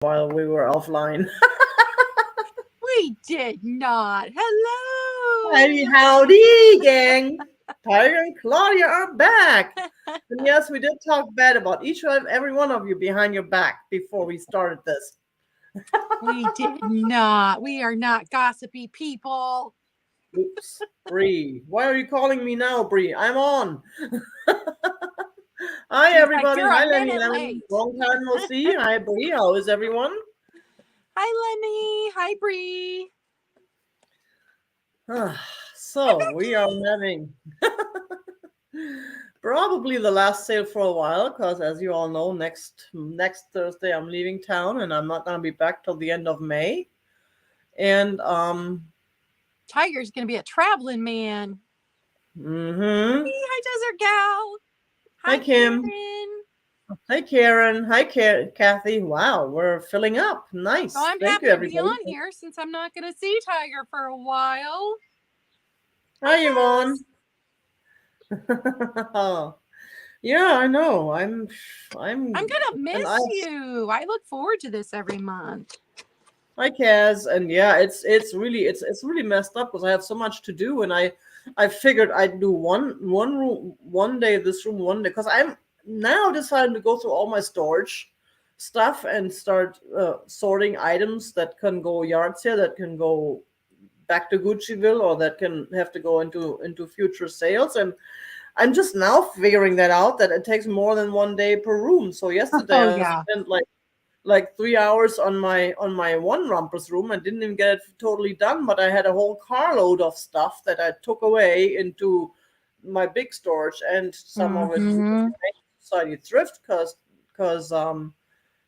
while we were offline. We did not. Howdy, Hello. howdy, gang. Tiger and Claudia are back. And yes, we did talk bad about each and every one of you behind your back before we started this. We did not. We are not gossipy people. Oops, Bree. Why are you calling me now, Bree? I'm on. Hi, She's like, everybody. you're a Hi, Lenny minute Lemon. late. Long time no see. Hi, Bree. How is everyone? Hi, Lenny. Hi, Bree. Hi, So we are Becky. having probably the last sale for a while, because as you all know, next Thursday I'm leaving town and I'm not gonna be back till the end of May. And Tiger's going to be a traveling man. mm-hmm. Hi, Desert Gal. Hi Hi, Kim. Karen. Hi Karen. Hi Kathy. Wow, we're filling up. Well, Nice. I'm Thank you, happy to be everybody. on here since I'm not going to see Tiger for a while. Hi, Hi Yvonne. Cass. Yeah, I know. I'm I'm going to and I miss you. I look forward to this every month. Hi Kaz, and yeah, it's really messed up because I have so much to do, and I figured I'd do one room one day, this room one day, because I'm now deciding to go through all my storage stuff and start sorting items that can go yard sale, that can go back to Gucciville, or that can have to go into future sales, and I'm just now figuring that out, that it takes more than one day per room. So yesterday Oh, I yeah. spent like 3 hours on my one rumpus room. I didn't even get it totally done, but I had a whole carload of stuff that I took away into my big storage, and some of it to Mm-hmm. society thrift, because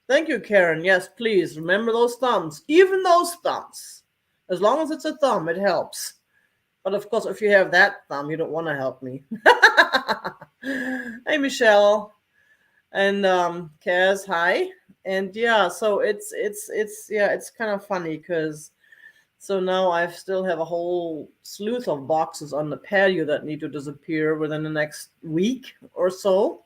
thank you, Karen. Yes, please remember those thumbs, even those thumbs. As long as it's a thumb, it helps. But of course, if you have that thumb, you don't want to help me. Hey, Michelle. And Kaz, hi. And yeah, so it's kind of funny, because so now I still have a whole slew of boxes on the patio that need to disappear within the next week or so.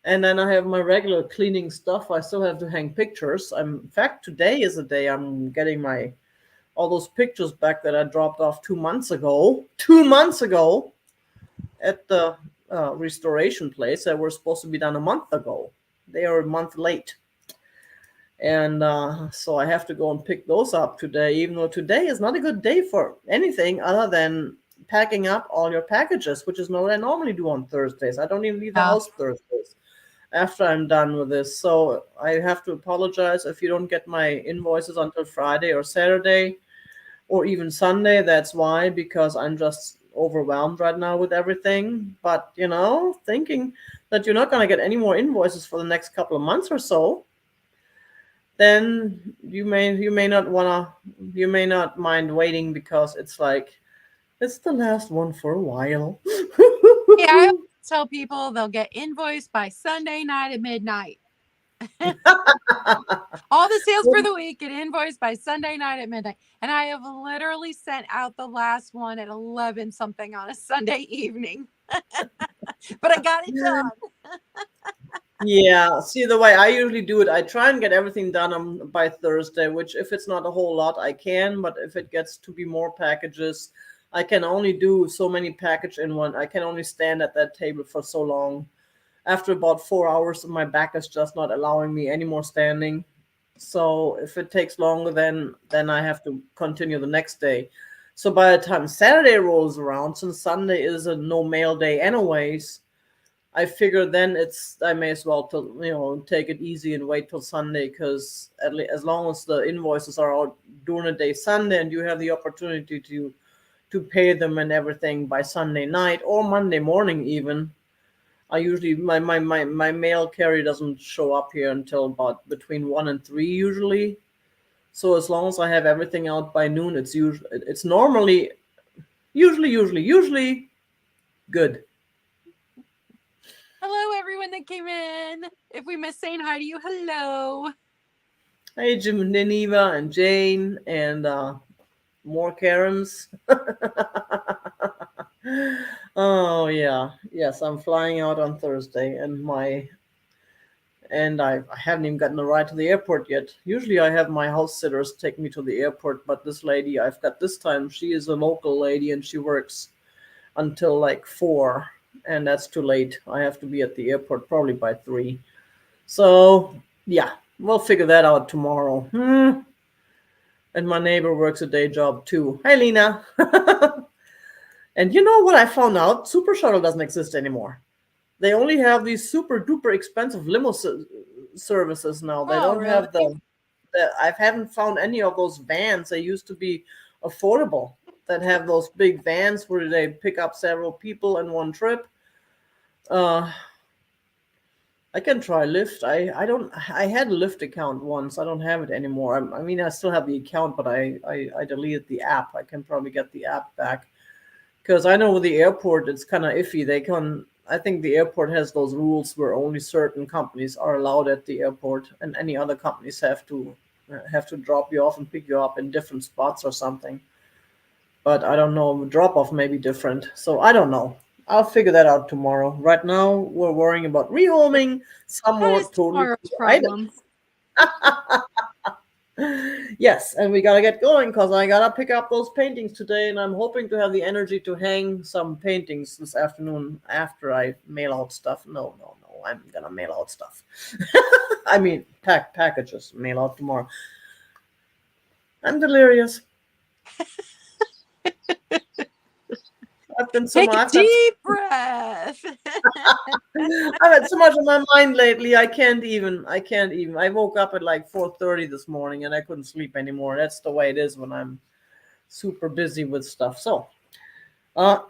And then I have my regular cleaning stuff. I still have to hang pictures. In fact, today is the day I'm getting my all those pictures back that I dropped off 2 months ago. 2 months ago at the restoration place that were supposed to be done a month ago. They are a month late. And so I have to go and pick those up today, even though today is not a good day for anything other than packing up all your packages, which is not what I normally do on Thursdays. I don't even leave the Yeah. house Thursdays after I'm done with this. So I have to apologize if you don't get my invoices until Friday or Saturday or even Sunday. That's why, because I'm just overwhelmed right now with everything. But, thinking that you're not going to get any more invoices for the next couple of months or so, then you may not mind waiting, because it's like it's the last one for a while. Hey, I always tell people they'll get invoiced by Sunday night at midnight. All the sales for the week get invoiced by Sunday night at midnight. And I have literally sent out the last one at 11 something on a Sunday evening. But I got it done. Yeah, see, the way I usually do it, I try and get everything done by Thursday, which if it's not a whole lot, I can, but if it gets to be more packages, I can only do so many package in one. I can only stand at that table for so long. After about 4 hours, my back is just not allowing me any more standing. So if it takes longer, then I have to continue the next day. So by the time Saturday rolls around, since Sunday is a no mail day anyways, I figure then I may as well take it easy and wait till Sunday, because as long as the invoices are out during the day Sunday and you have the opportunity to pay them and everything by Sunday night or Monday morning even. I usually my mail carrier doesn't show up here until about between 1 and 3 usually. So as long as I have everything out by noon, it's normally usually good. Hello, everyone that came in. If we missed saying hi to you, hello. Hey, Jim and Geneva and Jane and more Karens. Oh yeah, yes, I'm flying out on Thursday, and and I haven't even gotten a ride to the airport yet. Usually I have my house sitters take me to the airport, but this lady I've got this time, she is a local lady and she works until like 4, and that's too late. I have to be at the airport probably by 3. So yeah, we'll figure that out tomorrow. And my neighbor works a day job too. Hi, Lena. And you know what I found out? Super Shuttle doesn't exist anymore. They only have these super duper expensive limo services now. They Oh, don't really? have I haven't found any of those vans. They used to be affordable, that have those big vans where they pick up several people in one trip. Uh, I can try Lyft. I don't. I had a Lyft account once. I don't have it anymore. I mean, I still have the account, but I deleted the app. I can probably get the app back because I know with the airport it's kind of iffy. They can. I think the airport has those rules where only certain companies are allowed at the airport, and any other companies have to drop you off and pick you up in different spots or something. But I don't know. Drop off may be different, so I don't know. I'll figure that out tomorrow. Right now, we're worrying about rehoming some That more is totally tomorrow's cool problem. Yes, and we gotta get going because I gotta pick up those paintings today, and I'm hoping to have the energy to hang some paintings this afternoon after I mail out stuff. No, no, no, I'm gonna mail out stuff. I mean, pack packages, mail out tomorrow. I'm delirious. I've been so Take a much. deep breath. I've had so much on my mind lately. I can't even. I can't even. I woke up at like 4:30 this morning, and I couldn't sleep anymore. That's the way it is when I'm super busy with stuff. So,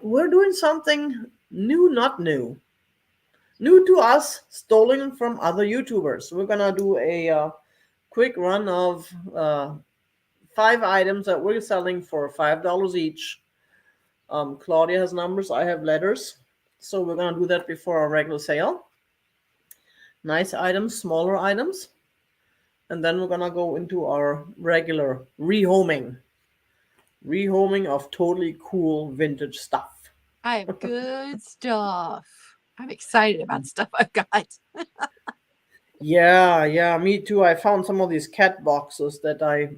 we're doing something new, not new. New to us, stolen from other YouTubers. We're gonna do a quick run of 5 items that we're selling for $5 each. Claudia has numbers, I have letters. So we're gonna do that before our regular sale. Nice items, smaller items. And then we're gonna go into our regular rehoming. Rehoming of totally cool vintage stuff. I have good stuff. I'm excited about stuff I've got. Yeah, yeah, me too. I found some of these cat boxes that I've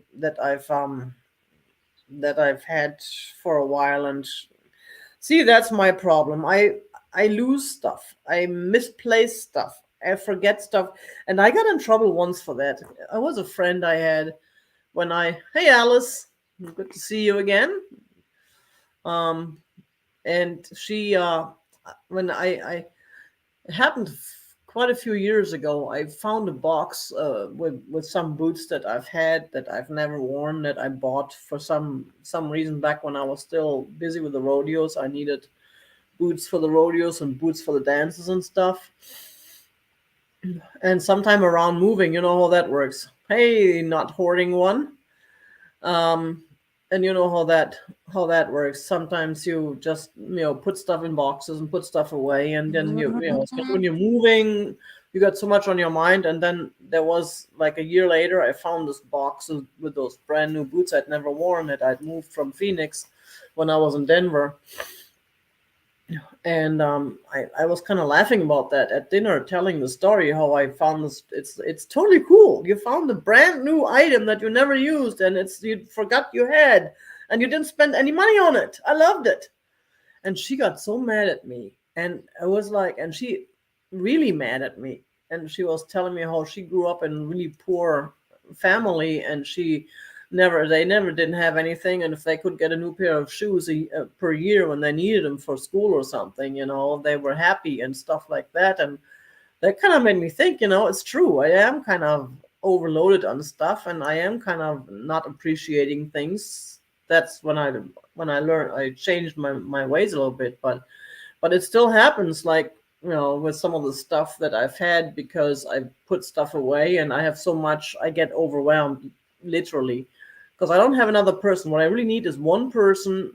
had for a while, and see, that's my problem. I lose stuff. I misplace stuff. I forget stuff, and I got in trouble once for that. I was a friend I had when hey Alice, good to see you again. Um, and she when I it happened quite a few years ago. I found a box with some boots that I've had that I've never worn that I bought for some reason back when I was still busy with the rodeos. I needed boots for the rodeos and boots for the dances and stuff. And sometime around moving, you know how that works. Hey, not hoarding one. Um, and you know how that works. Sometimes you just put stuff in boxes and put stuff away, and then especially when you're moving, you got so much on your mind. And then there was like a year later, I found this box with those brand new boots I'd never worn that I'd moved from Phoenix when I was in Denver. And I was kind of laughing about that at dinner, telling the story how I found this. It's totally cool. You found a brand new item that you never used, and you forgot you had, and you didn't spend any money on it. I loved it. And she got so mad at me, and I was like, and she really mad at me, and she was telling me how she grew up in a really poor family, and they never didn't have anything, and if they could get a new pair of shoes per year when they needed them for school or something, they were happy and stuff like that. And that kind of made me think, it's true. I am kind of overloaded on stuff, and I am kind of not appreciating things. That's when I learned, I changed my ways a little bit, but it still happens, like, with some of the stuff that I've had, because I put stuff away and I have so much, I get overwhelmed, literally, because I don't have another person. What I really need is one person,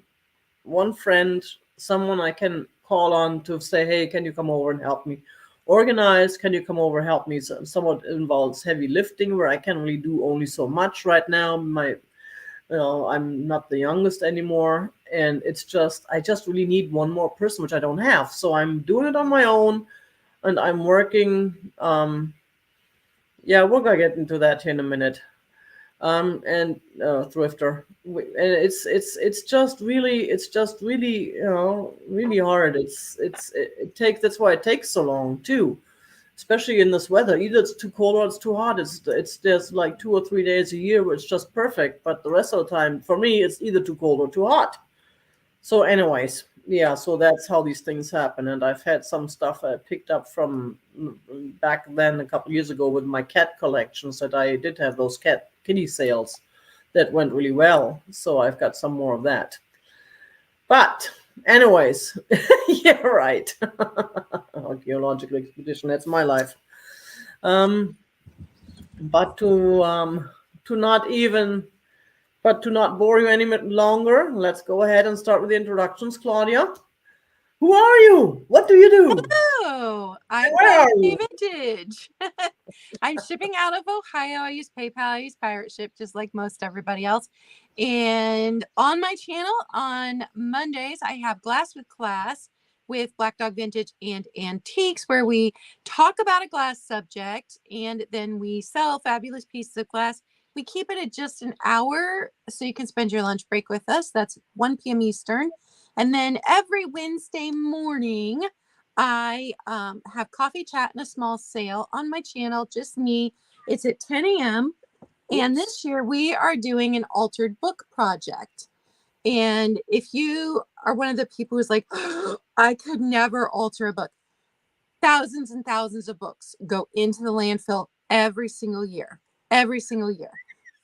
one friend, someone I can call on to say, hey, can you come over and help me organize? Can you come over and help me? So, somewhat involves heavy lifting, where I can really do only so much right now. I'm not the youngest anymore, and I just really need one more person, which I don't have. So I'm doing it on my own, and I'm working. Yeah, we're gonna get into that here in a minute. And Thrifter, and it's just really really hard. It takes, that's why it takes so long too, especially in this weather. Either it's too cold or it's too hot. It's there's like 2 or 3 days a year where it's just perfect, but the rest of the time for me it's either too cold or too hot. So, anyways, yeah, so that's how these things happen. And I've had some stuff I picked up from back then a couple years ago with my cat collections, that I did have those kitty sales that went really well. So I've got some more of that. But, anyways, yeah, right. Archaeological expedition, that's my life. Um, but to not even but to not bore you any longer, let's go ahead and start with the introductions. Claudia, who are you? What do you do? Oh, I'm Where are you? ClaudiaCayeVintage. I'm shipping out of Ohio. I use PayPal. I use Pirate Ship, just like most everybody else. And on my channel on Mondays, I have Glass with Class with Black Dog Vintage and Antiques, where we talk about a glass subject and then we sell fabulous pieces of glass. We keep it at just an hour so you can spend your lunch break with us. That's 1 p.m. Eastern. And then every Wednesday morning, I have coffee chat and a small sale on my channel, just me. It's at 10 a.m. And this year we are doing an altered book project. And if you are one of the people who's like, oh, I could never alter a book, thousands and thousands of books go into the landfill every single year, every single year.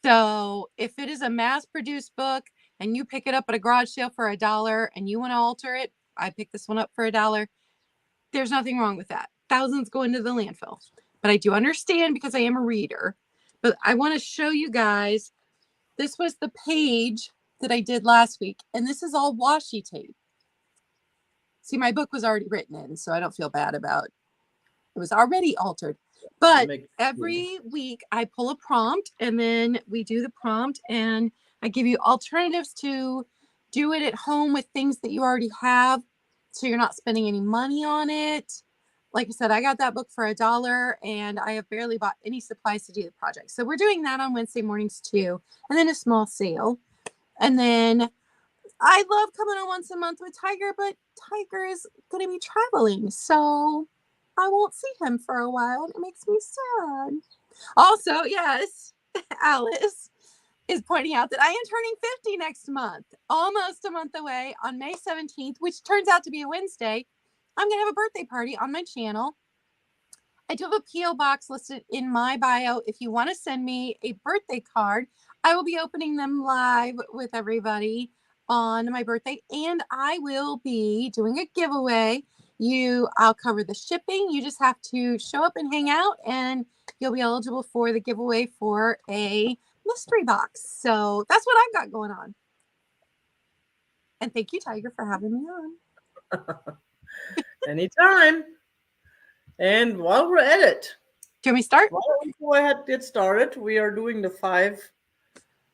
So if it is a mass produced book and you pick it up at a garage sale for $1 and you want to alter it, I picked this one up for $1. There's nothing wrong with that. Thousands go into the landfill. But I do understand because I am a reader. But I want to show you guys, this was the page that I did last week. And this is all washi tape. See, my book was already written in, so I don't feel bad about it. It was already altered. But every week I pull a prompt and then we do the prompt and I give you alternatives to do it at home with things that you already have, so you're not spending any money on it. Like I said, I got that book for $1 and I have barely bought any supplies to do the project. So we're doing that on Wednesday mornings too. And then a small sale. And then I love coming on once a month with Tiger, but Tiger is going to be traveling. So I won't see him for a while. It makes me sad. Also, yes, Alice is pointing out that I am turning 50 next month, almost a month away on May 17th, which turns out to be a Wednesday. I'm going to have a birthday party on my channel. I do have a P.O. box listed in my bio. If you want to send me a birthday card, I will be opening them live with everybody on my birthday, and I will be doing a giveaway. I'll cover the shipping. You just have to show up and hang out, and you'll be eligible for the giveaway for a mystery box. So that's what I've got going on. And thank you, Tiger, for having me on. Anytime. And while we're at it, can we start? Why don't we go ahead and get started? We are doing the 5.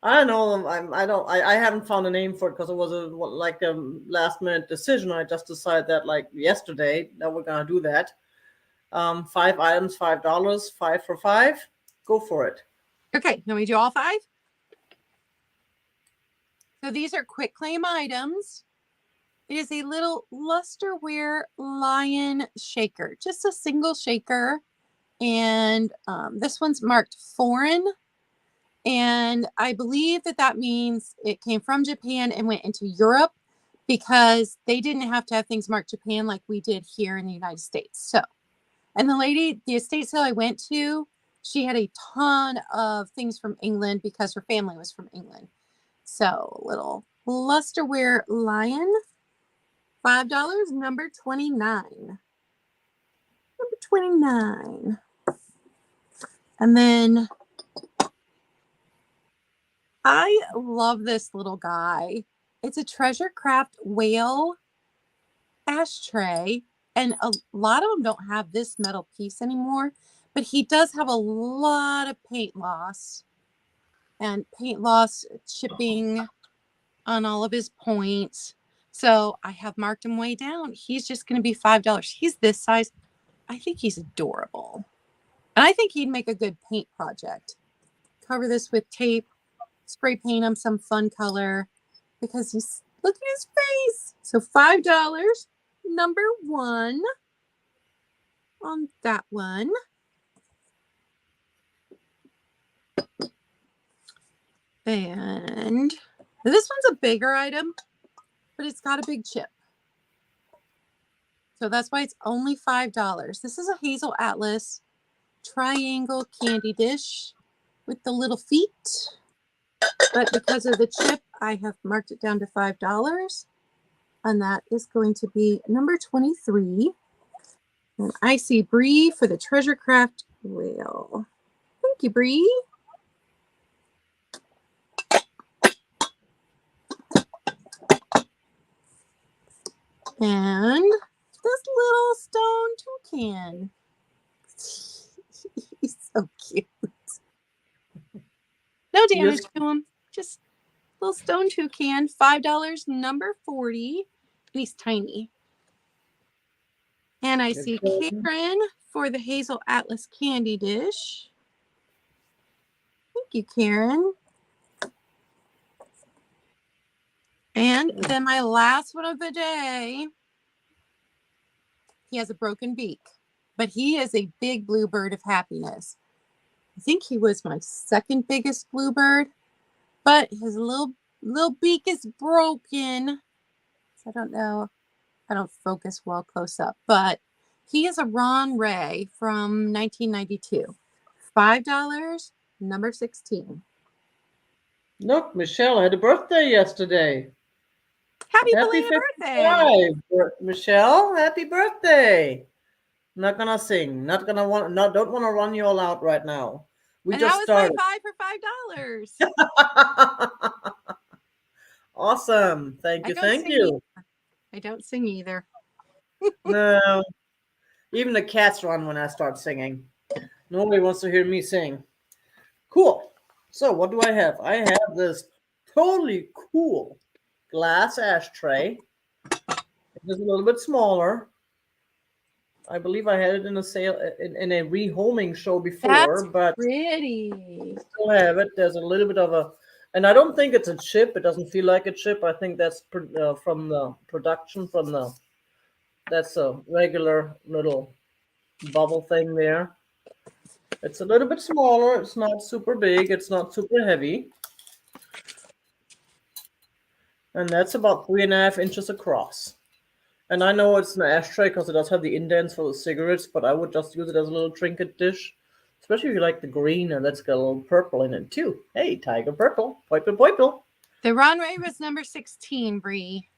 I don't know. I haven't found a name for it because it was like a last minute decision. I just decided that like yesterday that we're gonna do that. 5 items, $5, 5 for 5. Go for it. Okay, can we do all 5? So these are quick claim items. It is a little lusterware lion shaker, just a single shaker. And this one's marked foreign. And I believe that means it came from Japan and went into Europe, because they didn't have to have things marked Japan like we did here in the United States. So, and the estate sale I went to, she had a ton of things from England because her family was from England. So, little lusterware lion, $5, number 29. Number 29. And then I love this little guy. It's a treasure craft whale ashtray. And a lot of them don't have this metal piece anymore, but he does have a lot of paint loss and paint loss chipping on all of his points. So I have marked him way down. He's just going to be $5. He's this size. I think he's adorable. And I think he'd make a good paint project. Cover this with tape, spray paint him some fun color because he's, look at his face. So $5, number one on that one. And this one's a bigger item, but it's got a big chip. So that's why it's only $5. This is a Hazel Atlas triangle candy dish with the little feet. But because of the chip, I have marked it down to $5. And that is going to be number 23. And I see Bree for the Treasure Craft whale. Thank you, Bree. And this little stone toucan. He's so cute. No damage to him. Just a little stone toucan. $5, number 40. He's tiny. And I see Karen for the Hazel Atlas candy dish. Thank you, Karen. And then my last one of the day. He has a broken beak, but he is a big bluebird of happiness. I think he was my second biggest bluebird, but his little beak is broken. So I don't know. I don't focus well close up, but he is a Ron Ray from 1992. $5, number 16. Look, Michelle had a birthday yesterday. Happy belated birthday, Michelle. Happy birthday. Not gonna sing. Don't want to run you all out right now. We and just that was started. my 5 for $5. Awesome. Thank you. Thank you. I don't sing either. No. Even the cats run when I start singing. Nobody wants to hear me sing. Cool. So what do I have? I have this totally cool glass ashtray. It's a little bit smaller. I believe I had it in a sale in a rehoming show before, but pretty. I still have it. There's a little bit of a, and I don't think it's a chip. It doesn't feel like a chip. I think that's from the production that's a regular little bubble thing there. It's a little bit smaller. It's not super big. It's not super heavy. And that's about 3.5 inches across. And I know it's an ashtray because it does have the indents for the cigarettes, but I would just use it as a little trinket dish, especially if you like the green, and that's got a little purple in it too. Hey, tiger purple, purple. The Ron Ray was number 16, Bree.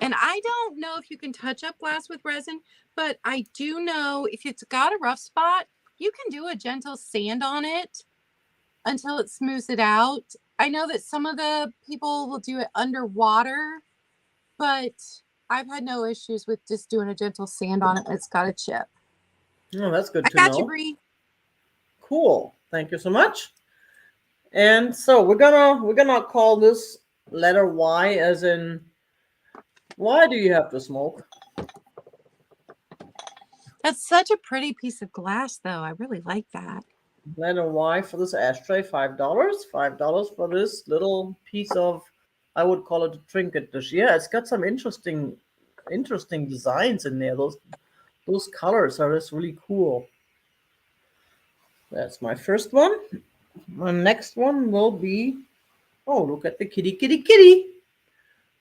And I don't know if you can touch up glass with resin, but I do know if it's got a rough spot, you can do a gentle sand on it until it smooths it out. I know that some of the people will do it underwater, but I've had no issues with just doing a gentle sand on it. It's got a chip. Oh, that's good to know. I got you, Bree. Cool. Thank you so much. And so we're gonna call this letter Y, as in, why do you have to smoke? That's such a pretty piece of glass, though. I really like that. Letter Y for this ashtray, $5. $5 for this little piece of, I would call it a trinket dish. Yeah, it's got some interesting designs in there. Those colors are just really cool. That's my first one. My next one will be, oh, look at the kitty.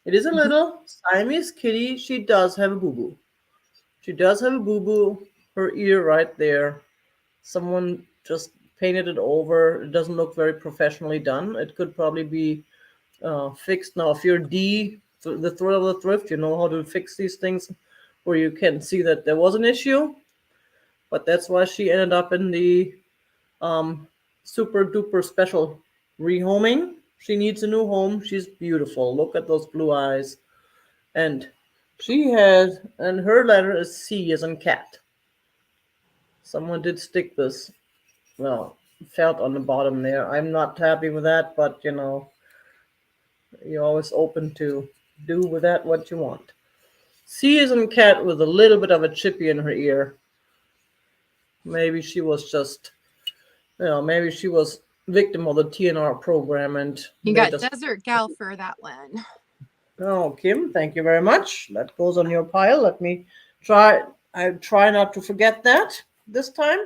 It is a little Siamese kitty. She does have a boo-boo. Her ear right there. Someone just painted it over. It doesn't look very professionally done. It could probably be fixed. Now, if you're the thrill of the thrift, you know how to fix these things where you can see that there was an issue. But that's why she ended up in the super duper special rehoming. She needs a new home. She's beautiful. Look at those blue eyes. And her letter is C as in cat. Someone did stick this, felt on the bottom there. I'm not happy with that, but you're always open to do with that what you want. C as in cat with a little bit of a chippy in her ear. Maybe she was just, maybe she was victim of the TNR program and You they got just. Desert Gal for that one. Oh, Kim, thank you very much. That goes on your pile. Let me try. I try not to forget that this time.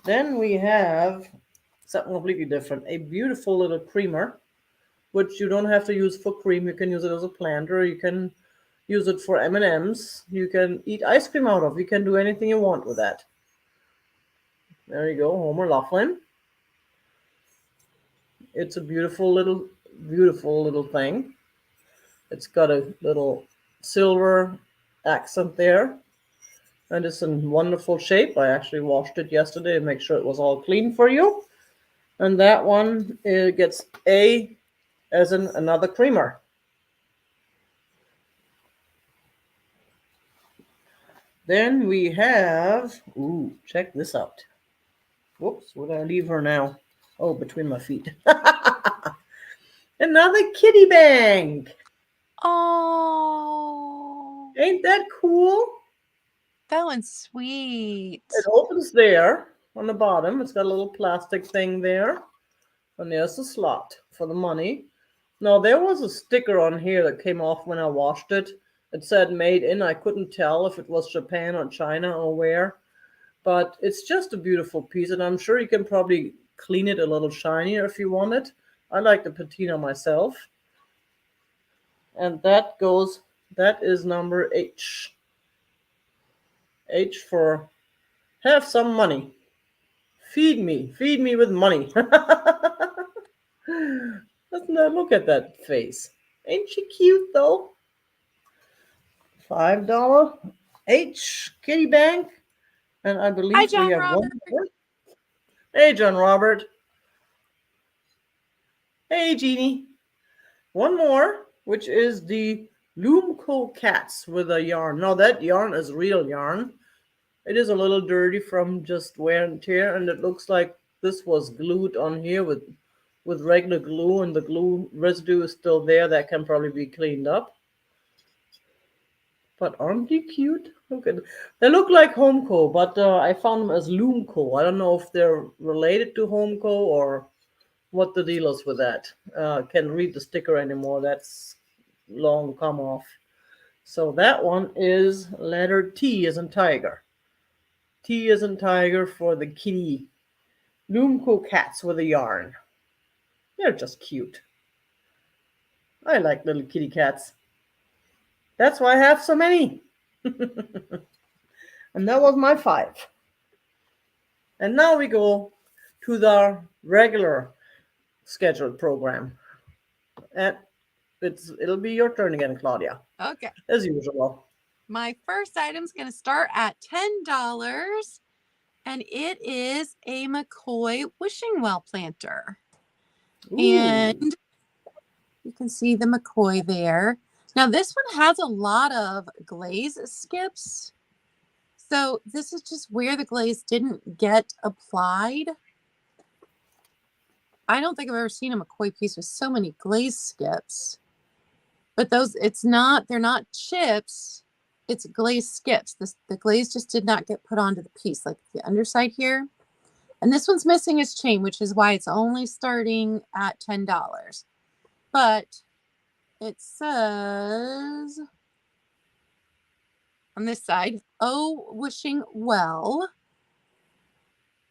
Then we have something completely different. A beautiful little creamer, which you don't have to use for cream. You can use it as a planter. You can use it for M&Ms. You can eat ice cream out of. You can do anything you want with that. There you go, Homer Laughlin. It's a beautiful little thing. It's got a little silver accent there, and it's in wonderful shape. I actually washed it yesterday to make sure it was all clean for you. And that one gets A as in another creamer. Then we have, ooh, check this out. Whoops, where did I leave her now? Oh, between my feet. Another kitty bank. Oh, Ain't that cool? that one's sweet. It opens there on the bottom. It's got a little plastic thing there. And there's the slot for the money. Now, there was a sticker on here that came off when I washed it. It said made in. I couldn't tell if it was Japan or China or where. But it's just a beautiful piece, and I'm sure you can probably clean it a little shinier if you want it. I like the patina myself. And that is number H. H for have some money. Feed me with money. Look at that face. Ain't she cute though? $5 H Kitty Bank. And I Hi, believe we John have Robert. one more. Hey, John Robert. Hey, Jeannie. One more, which is the Loomco Cats with a yarn. Now, that yarn is real yarn. It is a little dirty from just wear and tear, and it looks like this was glued on here with regular glue, and the glue residue is still there. That can probably be cleaned up. But aren't they cute? Look at they look like Homeco, but I found them as Loomco. I don't know if they're related to Homeco or what the deal is with that. Can't read the sticker anymore. That's long come off. So that one is letter T as in tiger. T as in tiger for the kitty. Loomco cats with a yarn. They're just cute. I like little kitty cats. That's why I have so many. And that was my 5. And now we go to the regular scheduled program. And it'll be your turn again, Claudia. Okay. As usual. My first item's going to start at $10, and it is a McCoy wishing well planter. Ooh. And you can see the McCoy there. Now, this one has a lot of glaze skips. So this is just where the glaze didn't get applied. I don't think I've ever seen a McCoy piece with so many glaze skips. But they're not chips. It's glaze skips. The glaze just did not get put onto the piece, like the underside here. And this one's missing its chain, which is why it's only starting at $10. But it says on this side, oh, wishing well,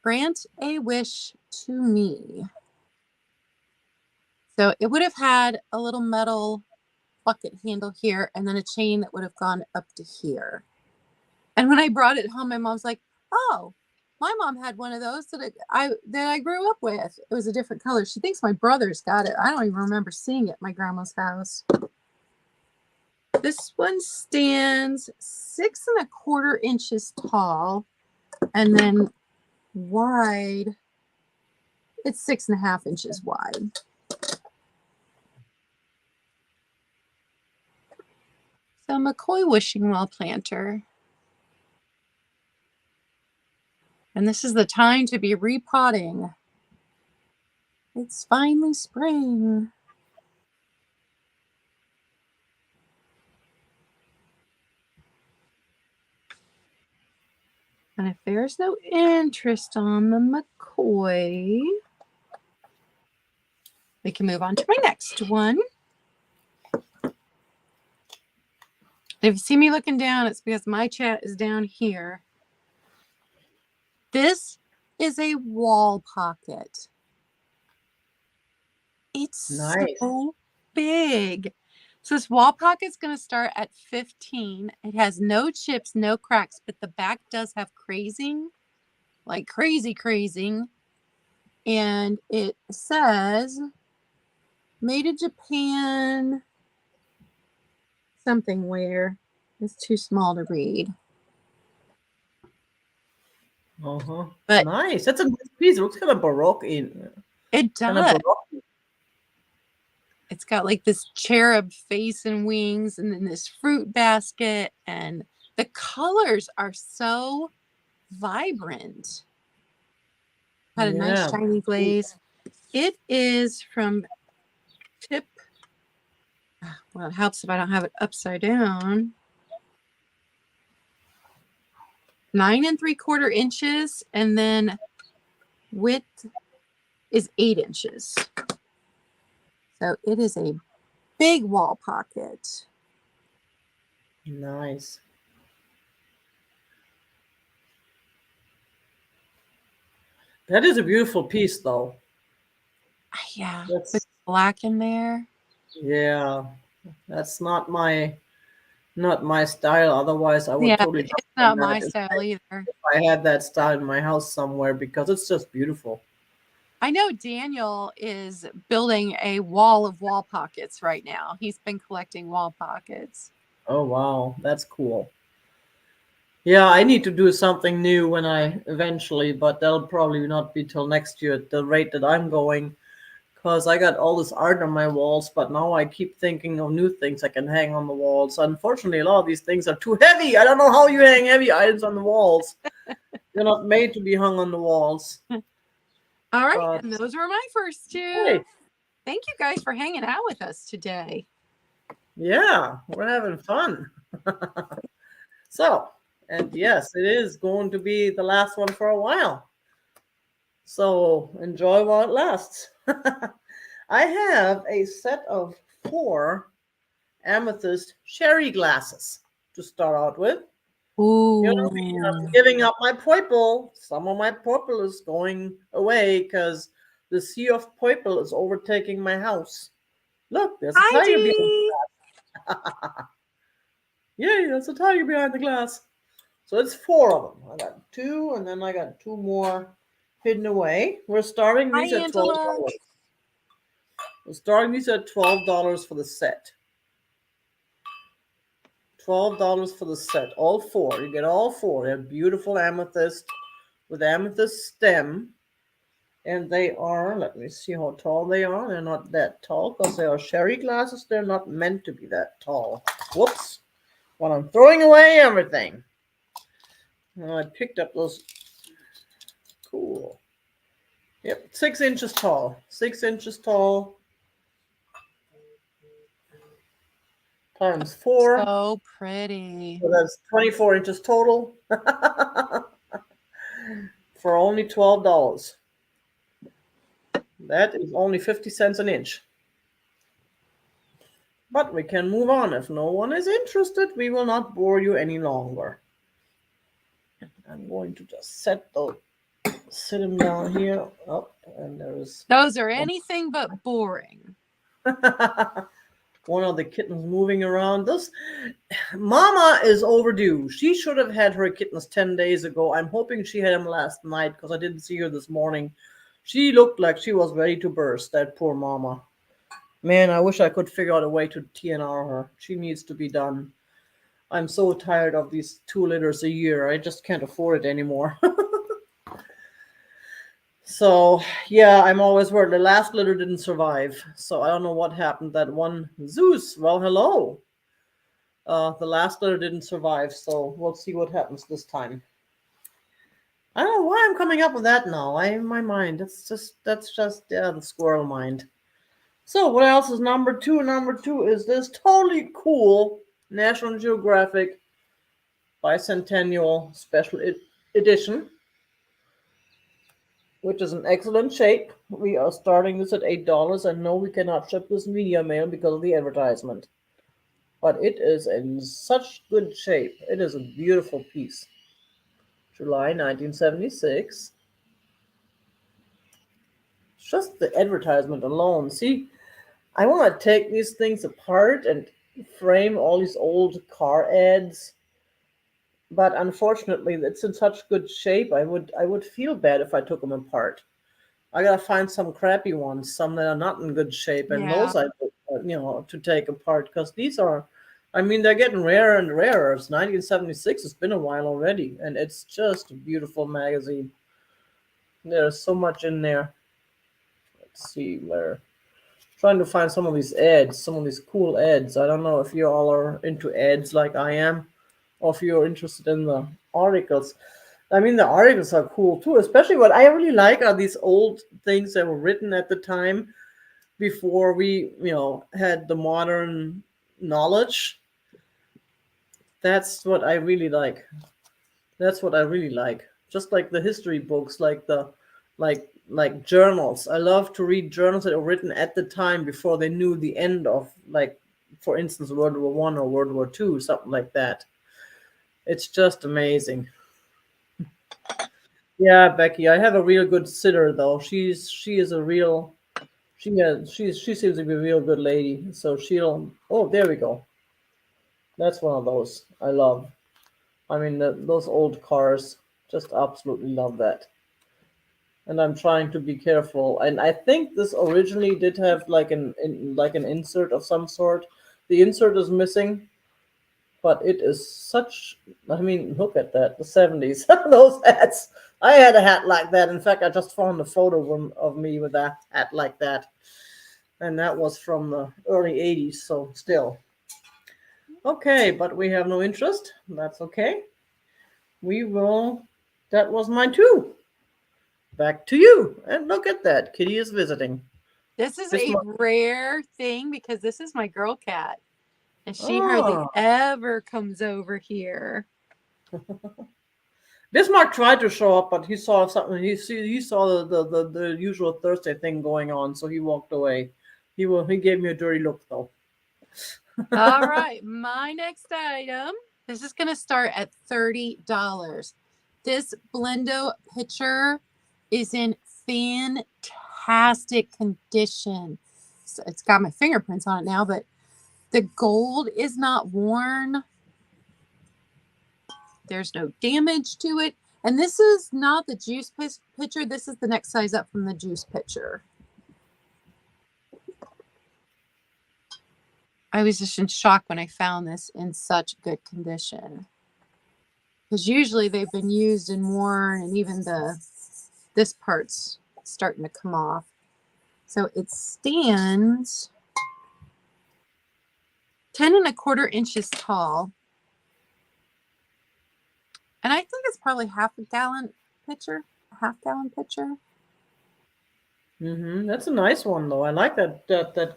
grant a wish to me. So it would have had a little metal bucket handle here and then a chain that would have gone up to here. And when I brought it home, my mom's like, oh, my mom had one of those that I grew up with. It was a different color. She thinks my brother's got it. I don't even remember seeing it at my grandma's house. This one stands 6¼ inches tall, and then wide, it's 6½ inches wide. So McCoy wishing well planter. And this is the time to be repotting. It's finally spring. And if there's no interest on the McCoy, we can move on to my next one. If you see me looking down, it's because my chat is down here. This is a wall pocket. It's Nice. so big. So this wall pocket's going to start at $15. It has no chips, no cracks, but the back does have crazing, like crazy crazing. And it says made in Japan something where it's too small to read. But nice. That's a nice piece. It looks kind of baroque in. It does. Kind of baroque. It's got like this cherub face and wings, and then this fruit basket, and the colors are so vibrant. Had a nice shiny glaze. It is from Tip. Well, it helps if I don't have it upside down. 9 3/4 inches, and then width is 8 inches. So it is a big wall pocket. Nice. That is a beautiful piece, though. Yeah, with black in there. Yeah, that's not my style. Otherwise, I would totally. It's not my style either. If I had that style in my house somewhere, because it's just beautiful. I know Daniel is building a wall of wall pockets right now. He's been collecting wall pockets. Oh, wow. That's cool. Yeah, I need to do something new when I eventually, but that'll probably not be till next year at the rate that I'm going, because I got all this art on my walls, but now I keep thinking of new things I can hang on the walls. Unfortunately, a lot of these things are too heavy. I don't know how you hang heavy items on the walls. They're not made to be hung on the walls. All right, and those were my first two. Hey. Thank you guys for hanging out with us today. Yeah, we're having fun. So, and yes, it is going to be the last one for a while. So enjoy while it lasts. I have a set of 4 amethyst sherry glasses to start out with. Ooh. You know, I'm giving up my purple. Some of my purple is going away because the sea of purple is overtaking my house. Look, there's a tiger behind the glass. Yay, there's a tiger behind the glass. So it's 4 of them. I got 2, and then I got 2 more hidden away. We're starting these at $12. We're starting these at $12 for the set. $12 for the set. All 4. You get all 4. They're beautiful amethyst with amethyst stem. And they are, let me see how tall they are. They're not that tall because they are sherry glasses. They're not meant to be that tall. Whoops. Well, I'm throwing away everything. I picked up those. Cool. Yep, 6 inches tall. 6 inches tall. Times 4. So pretty. So that's 24 inches total. For only $12. That is only 50 cents an inch. But we can move on. If no one is interested, we will not bore you any longer. I'm going to just sit them down here. Oh, and there's those are anything but boring. One of the kittens moving around. This Mama is overdue. She should have had her kittens 10 days ago. I'm hoping she had them last night because I didn't see her this morning. She looked like she was ready to burst, that poor Mama. Man, I wish I could figure out a way to TNR her. She needs to be done. I'm so tired of these 2 litters a year. I just can't afford it anymore. So, yeah, I'm always worried. The last litter didn't survive. So I don't know what happened. That one, Zeus, well, hello. The last litter didn't survive. So we'll see what happens this time. I don't know why I'm coming up with that now. My mind. That's just the squirrel mind. So what else is number 2? Number 2 is this totally cool National Geographic bicentennial special edition, which is an excellent shape. We are starting this at $8. I know we cannot ship this media mail because of the advertisement, but it is in such good shape. It is a beautiful piece. July 1976. Just the advertisement alone. See, I want to take these things apart and frame all these old car ads, but unfortunately, it's in such good shape. I would feel bad if I took them apart. I gotta find some crappy ones, some that are not in good shape, and Yeah. those to take apart because these are, I mean, they're getting rarer and rarer. It's 1976. It's been a while already, and it's just a beautiful magazine. There's so much in there. Let's see where. Trying to find some of these ads, some of these cool ads. I don't know if you all are into ads like I am, or if you're interested in the articles. I mean, the articles are cool too, especially what I really like are these old things that were written at the time before we, had the modern knowledge. That's what I really like. That's what I really like. Just like the history books, like journals. I love to read journals that were written at the time before they knew the end of, like, for instance, World War One or World War Two, something like that. It's just amazing. Yeah, Becky, I have a real good sitter though. She is a real she seems to be a real good lady. So she'll oh there we go. That's one of those I love. I mean those old cars, just absolutely love that. And I'm trying to be careful. And I think this originally did have like like an insert of some sort. The insert is missing, but it is such. I mean, look at that, the 70s. Those hats. I had a hat like that. In fact, I just found a photo of me with a hat like that, and that was from the early 80s. So still okay, but we have no interest. That's okay. We will. That was my two. Back to you. And look at that. Kitty is visiting. This is a Bismarck. rare thing because this is my girl cat. And she hardly Oh, ever comes over here. Bismarck tried to show up, but he saw something. He saw the usual Thursday thing going on, so he walked away. He gave me a dirty look though. All right, my next item. This is going to start at $30. This Blendo Picture is in fantastic condition. So it's got my fingerprints on it now, but the gold is not worn. There's no damage to it. And this is not the juice pitcher. This is the next size up from the juice pitcher. I was just in shock when I found this in such good condition. Because usually they've been used and worn, and even this part's starting to come off. So it stands 10 1/4 inches tall. And I think it's probably half a gallon pitcher. That's a nice one though. I like that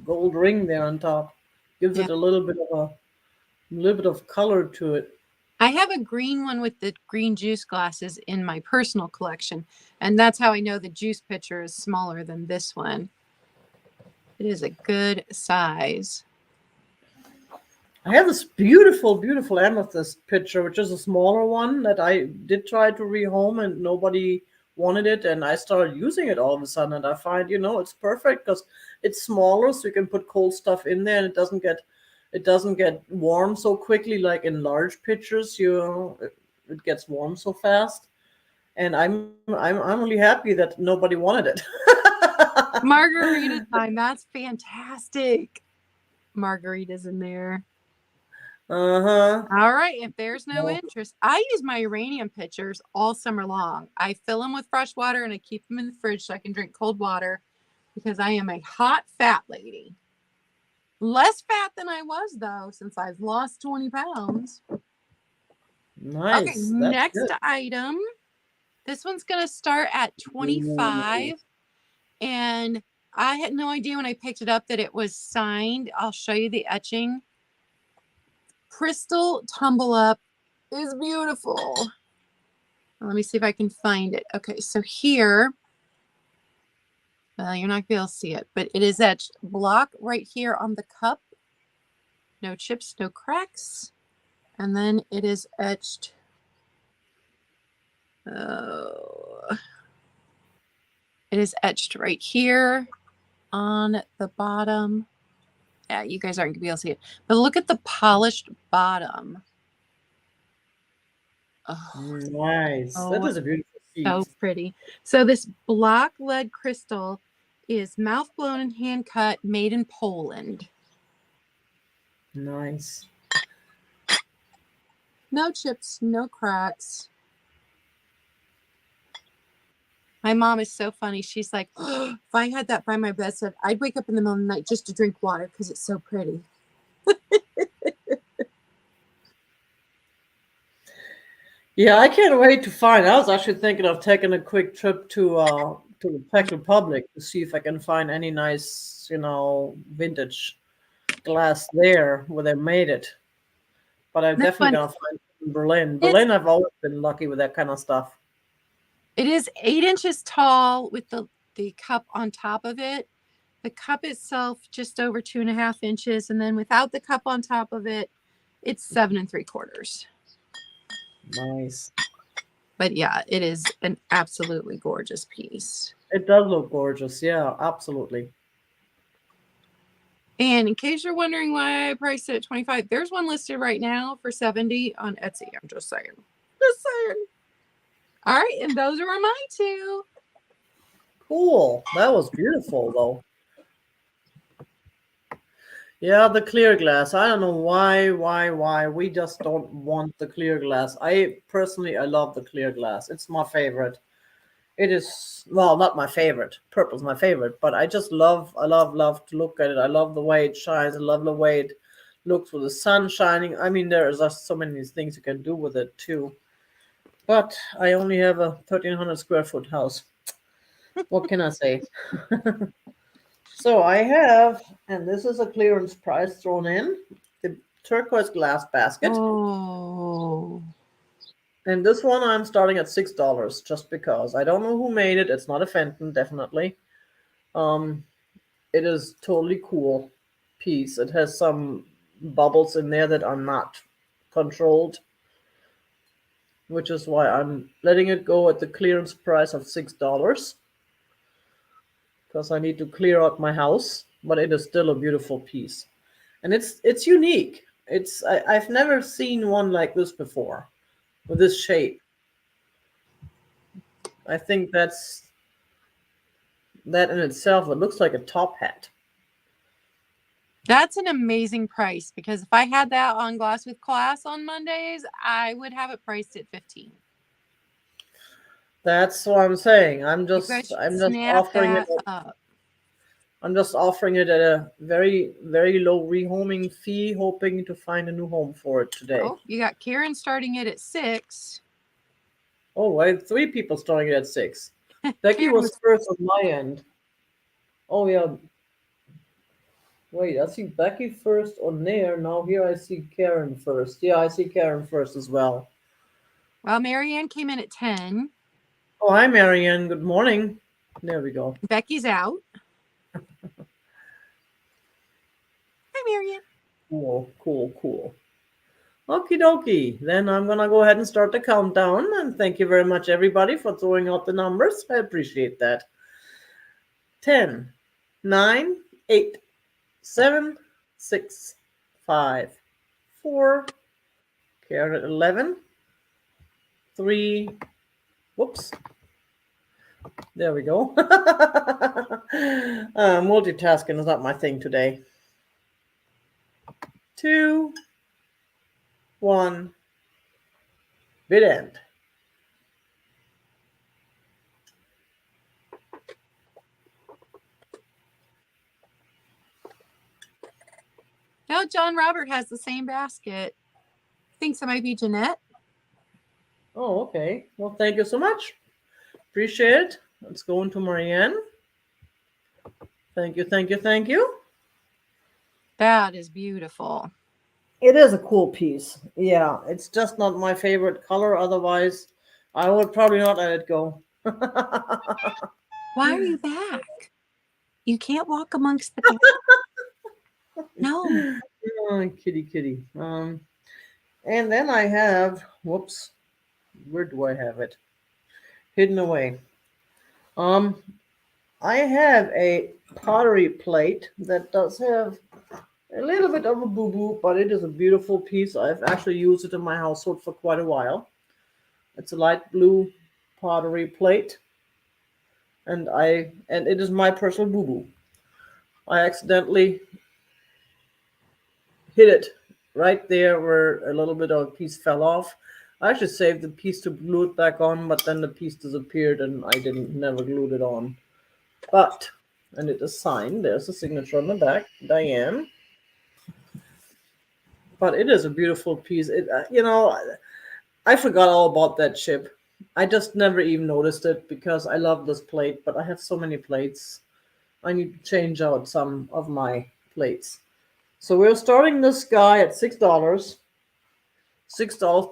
gold ring there on top. Gives Yeah. it a little bit of color to it. I have a green one with the green juice glasses in my personal collection. And that's how I know the juice pitcher is smaller than this one. It is a good size. I have this beautiful, beautiful amethyst picture, which is a smaller one that I did try to rehome and nobody wanted it. And I started using it all of a sudden. And I find, it's perfect because it's smaller, so you can put cold stuff in there and it doesn't get warm so quickly like in large pictures. It gets warm so fast. And I'm really happy that nobody wanted it. Margarita time. That's fantastic. Margaritas in there. Uh-huh. All right. If there's no interest, I use my uranium pitchers all summer long. I fill them with fresh water and I keep them in the fridge so I can drink cold water because I am a hot, fat lady. Less fat than I was, though, since I've lost 20 pounds. Nice. Okay, That's next good. item. This one's going to start at $25. And I had no idea when I picked it up that it was signed. I'll show you the etching. Crystal Tumble Up is beautiful. Let me see if I can find it. Okay, so here, well, you're not going to be able to see it, but it is etched block right here on the cup. No chips, no cracks. And then it is etched. Oh, it is etched right here on the bottom. Yeah, you guys aren't going to be able to see it. But look at the polished bottom. Oh, Nice. That oh, is a beautiful so piece. pretty. So this block lead crystal is mouth blown and hand cut, made in Poland. Nice. No chips, no cracks. My mom is so funny. She's like, oh, if I had that by my bedside, I'd wake up in the middle of the night just to drink water because it's so pretty. Yeah, I can't wait to find. I was actually thinking of taking a quick trip to the Czech Republic to see if I can find any nice, vintage glass there where they made it. But I'm This definitely one gonna find it in Berlin. is, Berlin, I've always been lucky with that kind of stuff. it is 8 inches tall with the cup on top of it. The cup itself just over 2.5 inches, and then without the cup on top of it, it's 7 3/4. Nice. But yeah, it is an absolutely gorgeous piece. It does look gorgeous. Yeah, absolutely. And in case you're wondering why I priced it at 25, there's one listed right now for 70 on Etsy. I'm just saying. Just saying. All right, and those are my two. Cool. That was beautiful, though. Yeah, the clear glass. I don't know why. We just don't want the clear glass. I love the clear glass. It's my favorite. It is, well, not my favorite. Purple's my favorite, but I love to look at it. I love the way it shines. I love the way it looks with the sun shining. I mean, there is just so many things you can do with it too. But I only have a 1,300 square foot house. What can I say? So I have, and this is a clearance price thrown in, the turquoise glass basket. Oh. And this one I'm starting at $6 just because. I don't know who made it. It's not a Fenton, definitely. Um, it is totally cool piece. It has some bubbles in there that are not controlled, which is why I'm letting it go at the clearance price of $6 because I need to clear out my house, but it is still a beautiful piece. And it's unique. I've never seen one like this before with this shape. I think that in itself, it looks like a top hat. That's an amazing price because if I had that on Glass with Class on Mondays, I would have it priced at 15. That's what I'm saying. You guys should snap that up. I'm just offering it at a very, very low rehoming fee, hoping to find a new home for it today. Oh, you got Karen starting it at 6. Oh, I have 3 people starting it at 6. Becky Karen was first on my end. Oh yeah. Wait, I see Becky first on there. Now here I see Karen first. Yeah, I see Karen first as well. Well, Marianne came in at 10. Oh, hi, Marianne. Good morning. There we go. Becky's out. Hi, Marianne. Cool. Okie dokie. Then I'm going to go ahead and start the countdown. And thank you very much, everybody, for throwing out the numbers. I appreciate that. 10, 9, 8, 7, 6, 5, 4. Karen at 11. 3. Whoops. There we go. Multitasking is not my thing today. 2, 1. Bid end. Now John Robert has the same basket. Thinks it might be Jeanette. Oh, okay. Well, thank you so much. Appreciate it. Let's go into Marianne. Thank you. That is beautiful. It is a cool piece. Yeah, it's just not my favorite color. Otherwise, I would probably not let it go. Why are you back? You can't walk amongst the glass. No. Oh, kitty, kitty. And then I have, whoops, where do I have it? Hidden away. Um, I have a pottery plate that does have a little bit of a boo-boo, but it is a beautiful piece. I've actually used it in my household for quite a while. It's a light blue pottery plate, and it is my personal boo-boo. I accidentally hit it right there where a little bit of a piece fell off. I actually saved the piece to glue it back on, but then the piece disappeared and I didn't never glued it on. But, and it is signed. There's a signature on the back, Diane. But it is a beautiful piece. I forgot all about that chip. I just never even noticed it because I love this plate, but I have so many plates. I need to change out some of my plates. So we're starting this guy at $6. $6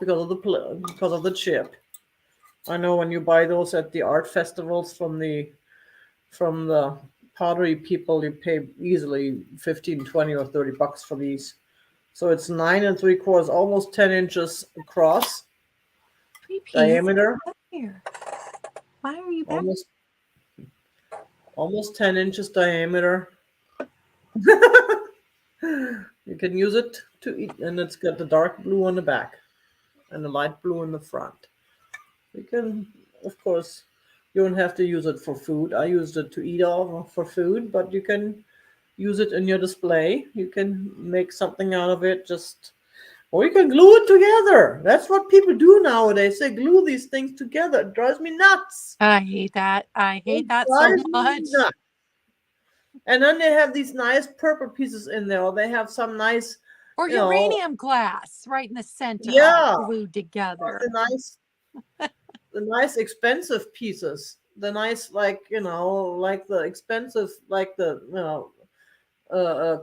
because of the chip. I know when you buy those at the art festivals from the pottery people, you pay easily 15, 20, or $30 for these. So it's 9 3/4, almost 10 inches across diameter. Here. Why are you back? Almost 10 inches diameter. You can use it to eat, and it's got the dark blue on the back and the light blue in the front. You can, of course, you don't have to use it for food. I used it to eat off for food, but you can use it in your display. You can make something out of it, or you can glue it together. That's what people do nowadays. They glue these things together. It drives me nuts. I hate that. I hate that so much. And then they have these nice purple pieces in there, or they have some nice, or uranium glass right in the center, all glued together. The nice expensive pieces. The nice, like the expensive, like the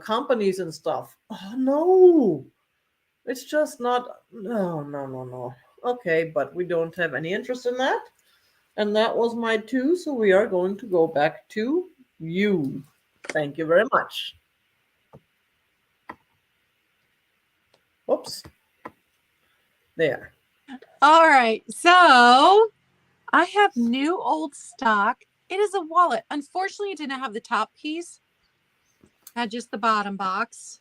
companies and stuff. Oh no, it's just not. No. Okay, but we don't have any interest in that. And that was my 2, so we are going to go back to you. Thank you very much. Oops. There. All right, so I have new old stock. It is a wallet. Unfortunately, it didn't have the top piece. It had just the bottom box.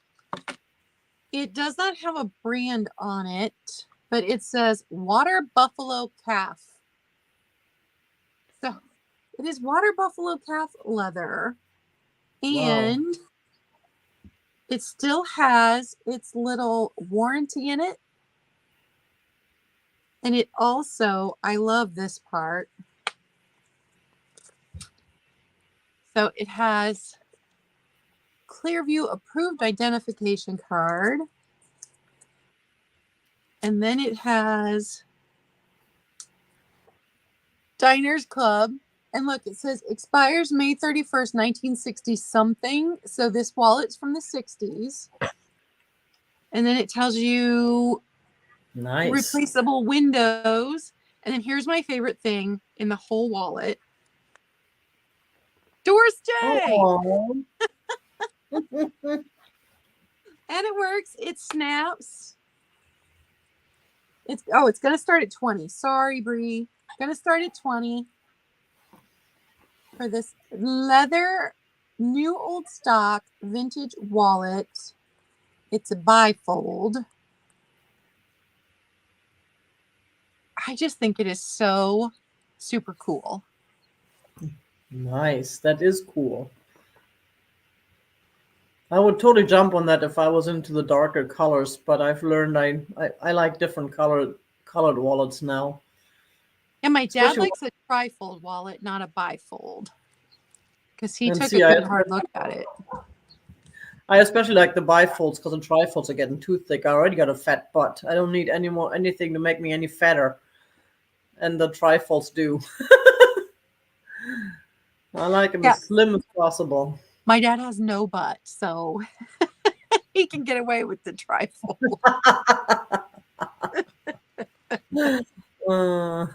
It does not have a brand on it, but it says Water Buffalo Calf. So it is Water Buffalo Calf leather. And it still has its little warranty in it. And it also, I love this part. So it has Clearview approved identification card. And then it has Diners Club. And look, it says expires May 31st, 1960 something. So this wallet's from the 60s. And then it tells you replaceable windows. And then here's my favorite thing in the whole wallet. Doris J. And it works. It snaps. It's going to start at 20. Sorry, Bree. Going to start at 20 for this leather new old stock vintage wallet. It's a bifold. I just think it is so super cool. Nice. That is cool. I would totally jump on that if I was into the darker colors, but I've learned I like different colored wallets now. And my dad likes a trifold wallet, not a bifold, because he took a good hard look at it. I especially like the bifolds because the trifolds are getting too thick. I already got a fat butt. I don't need anything to make me any fatter, and the trifolds do. I like them as slim as possible. My dad has no butt, so he can get away with the trifold. Uh,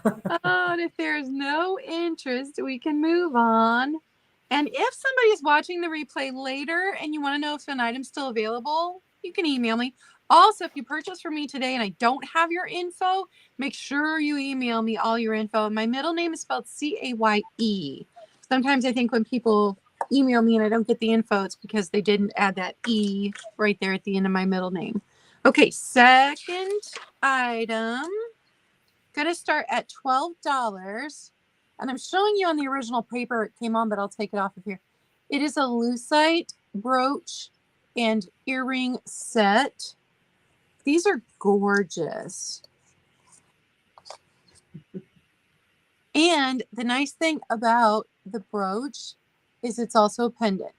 And if there's no interest, we can move on. And if somebody is watching the replay later and you want to know if an item's still available, you can email me. Also, if you purchase from me today and I don't have your info, make sure you email me all your info. My middle name is spelled C-A-Y-E. Sometimes I think when people email me and I don't get the info, it's because they didn't add that E right there at the end of my middle name. Okay, second item. Gonna start at $12. And I'm showing you on the original paper it came on, but I'll take it off of here. It is a lucite brooch and earring set. These are gorgeous. And the nice thing about the brooch is it's also a pendant.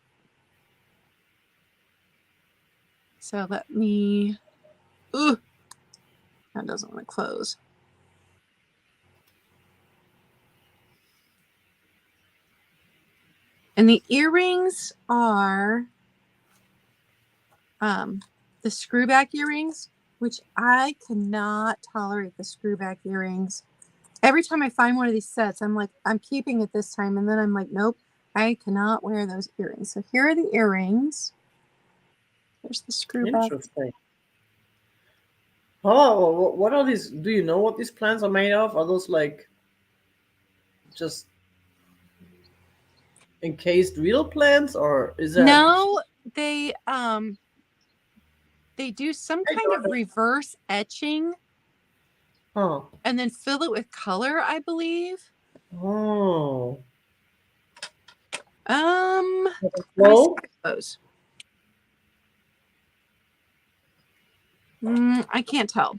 So let me, that doesn't want to close. And the earrings are the screwback earrings, which I cannot tolerate the screwback earrings. Every time I find one of these sets, I'm like, I'm keeping it this time. And then I'm like, nope, I cannot wear those earrings. So here are the earrings. There's the screwback. Interesting. Oh, what are these? Do you know what these plants are made of? Are those like just encased real plants, or is that? No, they do some kind of reverse etching. Huh. And then fill it with color, I believe. Oh. Let those. I can't tell.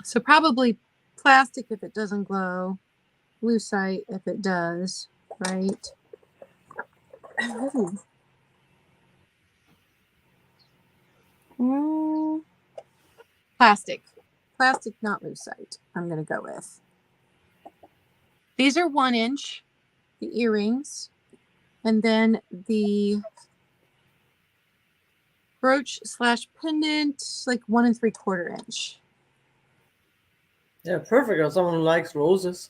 So probably plastic if it doesn't glow, lucite if it does, right? Plastic, not lucite. I'm gonna go with. These are 1 inch, the earrings, and then the brooch / pendant, like 1 3/4 inch. Yeah, perfect. Or someone who likes roses.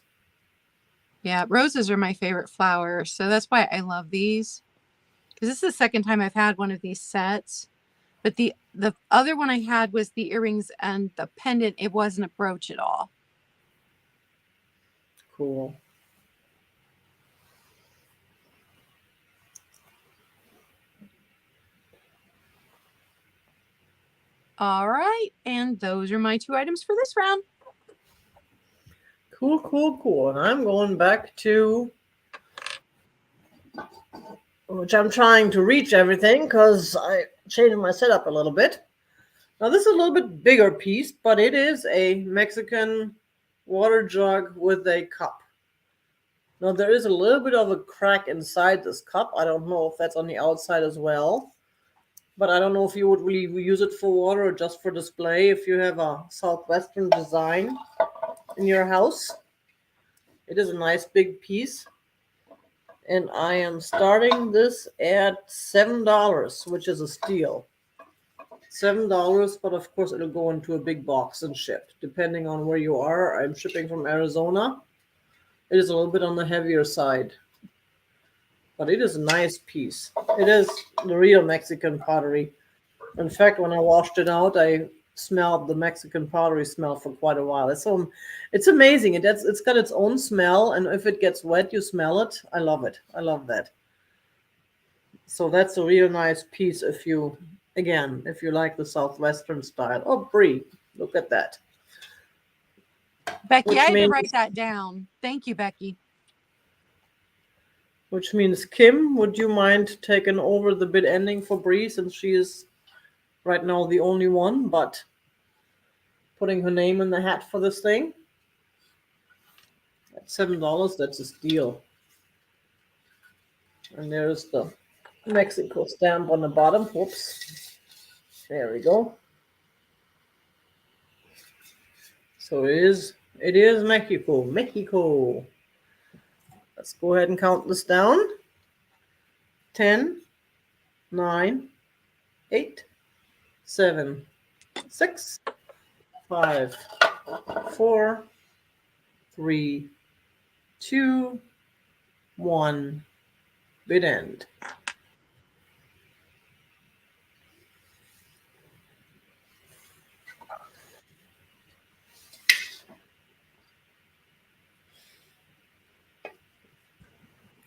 Yeah, roses are my favorite flower, so that's why I love these. Because this is the second time I've had one of these sets. But the other one I had was the earrings and the pendant. It wasn't a brooch at all. Cool. All right, and those are my 2 items for this round. Cool, cool, cool. And I'm going back to, which I'm trying to reach everything because I changed my setup a little bit. Now this is a little bit bigger piece, but it is a Mexican water jug with a cup. Now there is a little bit of a crack inside this cup. I don't know if that's on the outside as well. But I don't know if you would really use it for water or just for display if you have a southwestern design in your house. It is a nice big piece. And I am starting this at $7, which is a steal. $7, but of course it'll go into a big box and shipped. Depending on where you are, I'm shipping from Arizona. It is a little bit on the heavier side. But it is a nice piece. It is the real Mexican pottery. In fact, when I washed it out, I smelled the Mexican pottery smell for quite a while. It's amazing. It's got its own smell, and if it gets wet, you smell it. I love it. I love that. So that's a real nice piece if you like the Southwestern style. Oh, Brie, look at that. Becky, I had to write that down. Thank you, Becky. Which means, Kim, would you mind taking over the bid ending for Brie, since she is right now the only one, but putting her name in the hat for this thing? At $7, that's a steal. And there's the Mexico stamp on the bottom. Whoops. There we go. So it is Mexico. Mexico. Let's go ahead and count this down. 10, 9, 8, 7, 6, 5, 4, 3, 2, 1. Bit end.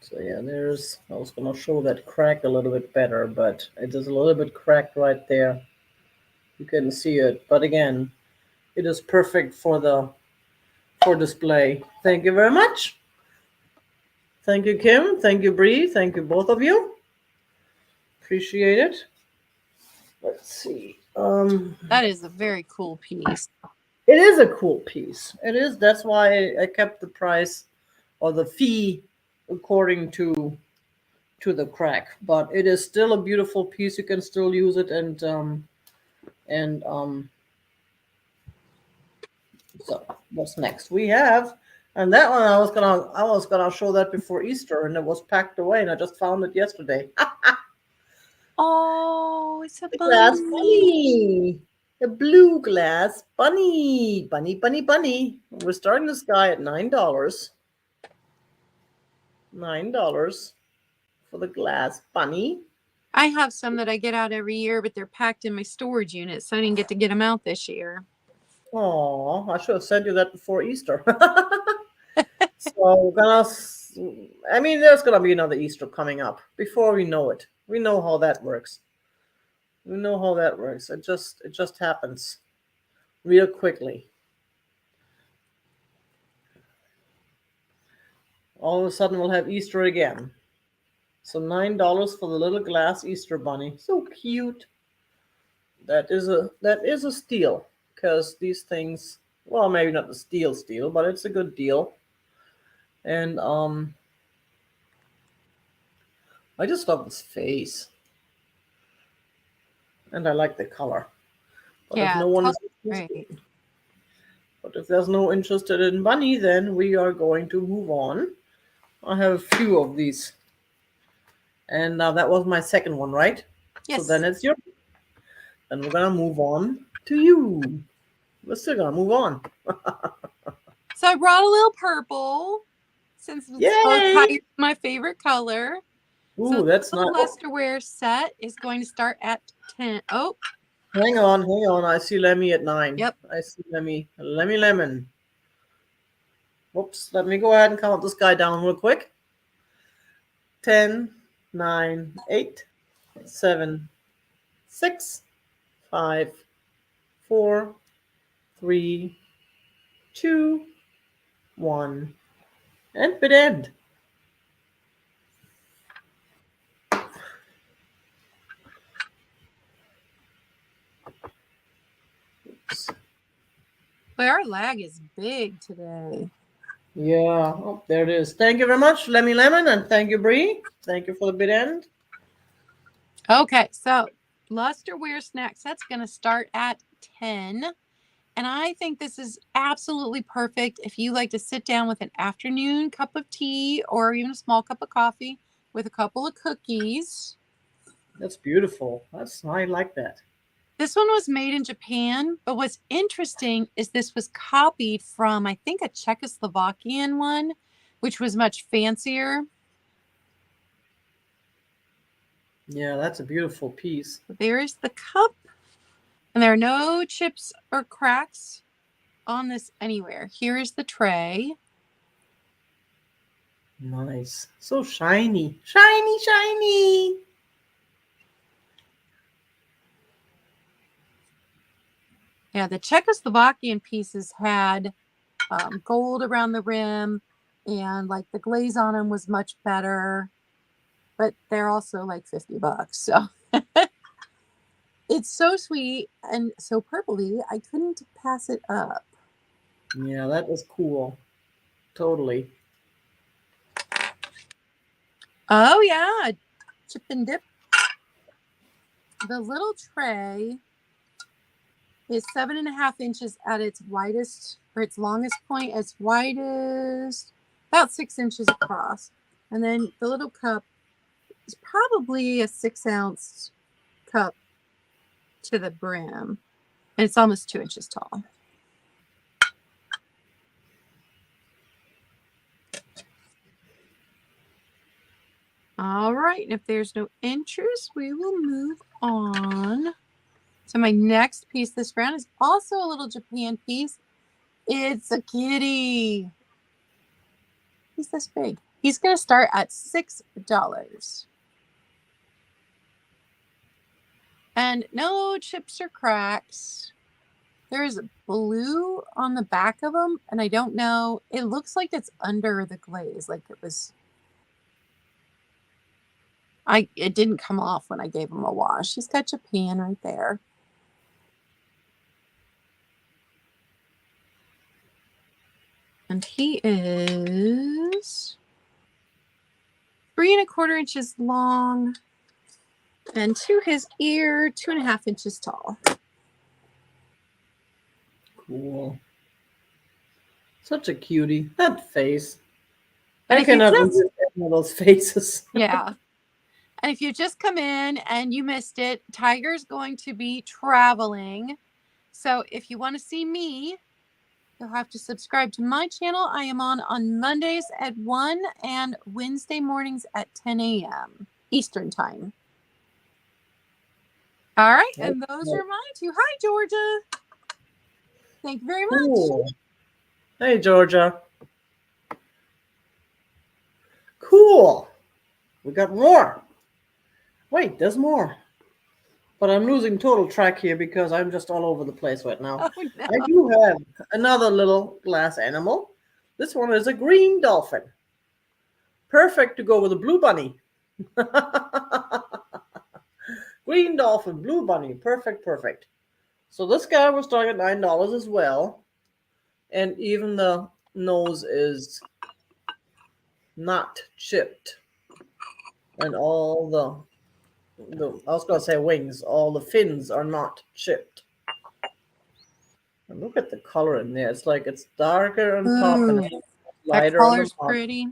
So yeah, I was gonna show that crack a little bit better, but it is a little bit cracked right there. You can see it, but again, it is perfect for display. Thank you very much. Thank you, Kim. Thank you, Bree. Thank you, both of you. Appreciate it. Let's see. That is a very cool piece. It is a cool piece. It is. That's why I kept the price or the fee according to the crack. But it is still a beautiful piece. You can still use it, and so what's next? We have, and that one I was gonna show that before Easter, and it was packed away, and I just found it yesterday. Oh, it's a The glass bunny. bunny. The blue glass bunny. Bunny, bunny, bunny. We're starting this guy at $9. $9 for the glass bunny. I have some that I get out every year, but they're packed in my storage unit, so I didn't get to get them out this year. Oh, I should have sent you that before Easter. So there's gonna be another Easter coming up before we know it. We know how that works. We know how that works. It just happens real quickly. All of a sudden we'll have Easter again. So $9 for the little glass Easter bunny. So cute. That is a steal, because these things, well, maybe not the steal, but it's a good deal. And I just love this face. And I like the color. But if Yeah, no one is great. interested, but if there's no interested in bunny, then we are going to move on. I have a few of these. And now that was my second one, right? Yes. So then it's your. Then we're gonna move on to you. We're still gonna move on. So I brought a little purple, since both Yay! my favorite color. Ooh, So that's the not. lusterware set is going to start at 10. Oh, Hang on. I see Lemmy at 9. yep. I see Lemmy Lemon. Whoops. Let me go ahead and count this guy down real quick. 10, 9, 8, 7, 6, 5, 4, 3, 2, 1, and bit end. Oops. Boy, our lag is big today. Yeah, oh, there it is. Thank you very much, Lemmy Lemon, and thank you, Bree. Thank you for the bit end. Okay, so lusterware snack set's going to start at 10. And I think this is absolutely perfect if you like to sit down with an afternoon cup of tea or even a small cup of coffee with a couple of cookies. That's beautiful. I like that. This one was made in Japan, but what's interesting is this was copied from, I think, a Czechoslovakian one, which was much fancier. Yeah, that's a beautiful piece. There's the cup, and there are no chips or cracks on this anywhere. Here is the tray. Nice. So shiny. Shiny, shiny. Yeah, the Czechoslovakian pieces had gold around the rim, and like the glaze on them was much better, but they're also like $50. So it's so sweet and so purpley, I couldn't pass it up. Yeah, that is cool. Totally. Oh yeah, chip and dip. The little tray is 7.5 inches at its widest, or its longest point, its widest, about 6 inches across. And then the little cup is probably a 6-ounce cup to the brim. And it's almost 2 inches tall. All right. And if there's no interest, we will move on. So my next piece this round is also a little Japan piece. It's a kitty. He's this big. He's going to start at $6. And no chips or cracks. There's blue on the back of them, and I don't know. It looks like it's under the glaze, like it was. It didn't come off when I gave him a wash. He's got Japan right there. And he is 3¼ inches long, and to his ear, 2½ inches tall. Cool. Such a cutie. That face. And I cannot resist any of those faces. Yeah. And if you just come in and you missed it, Tiger's going to be traveling. So if you want to see me, you'll have to subscribe to my channel. I am on Mondays at 1 and Wednesday mornings at 10 a.m. Eastern time. All right. And those are my two. Hi, Georgia. Thank you very much. Cool. Hey, Georgia. Cool. We got more. Wait, there's more. But I'm losing total track here because I'm just all over the place right now. Oh, no. I do have another little glass animal. This one is a green dolphin. Perfect to go with a blue bunny. Green dolphin, blue bunny. Perfect, perfect. So this guy was starting at $9 as well. And even the nose is not chipped. And all the I was going to say wings, all the fins are not chipped. And look at the color in there. It's like it's darker on top and it's lighter that on the color's bottom. pretty.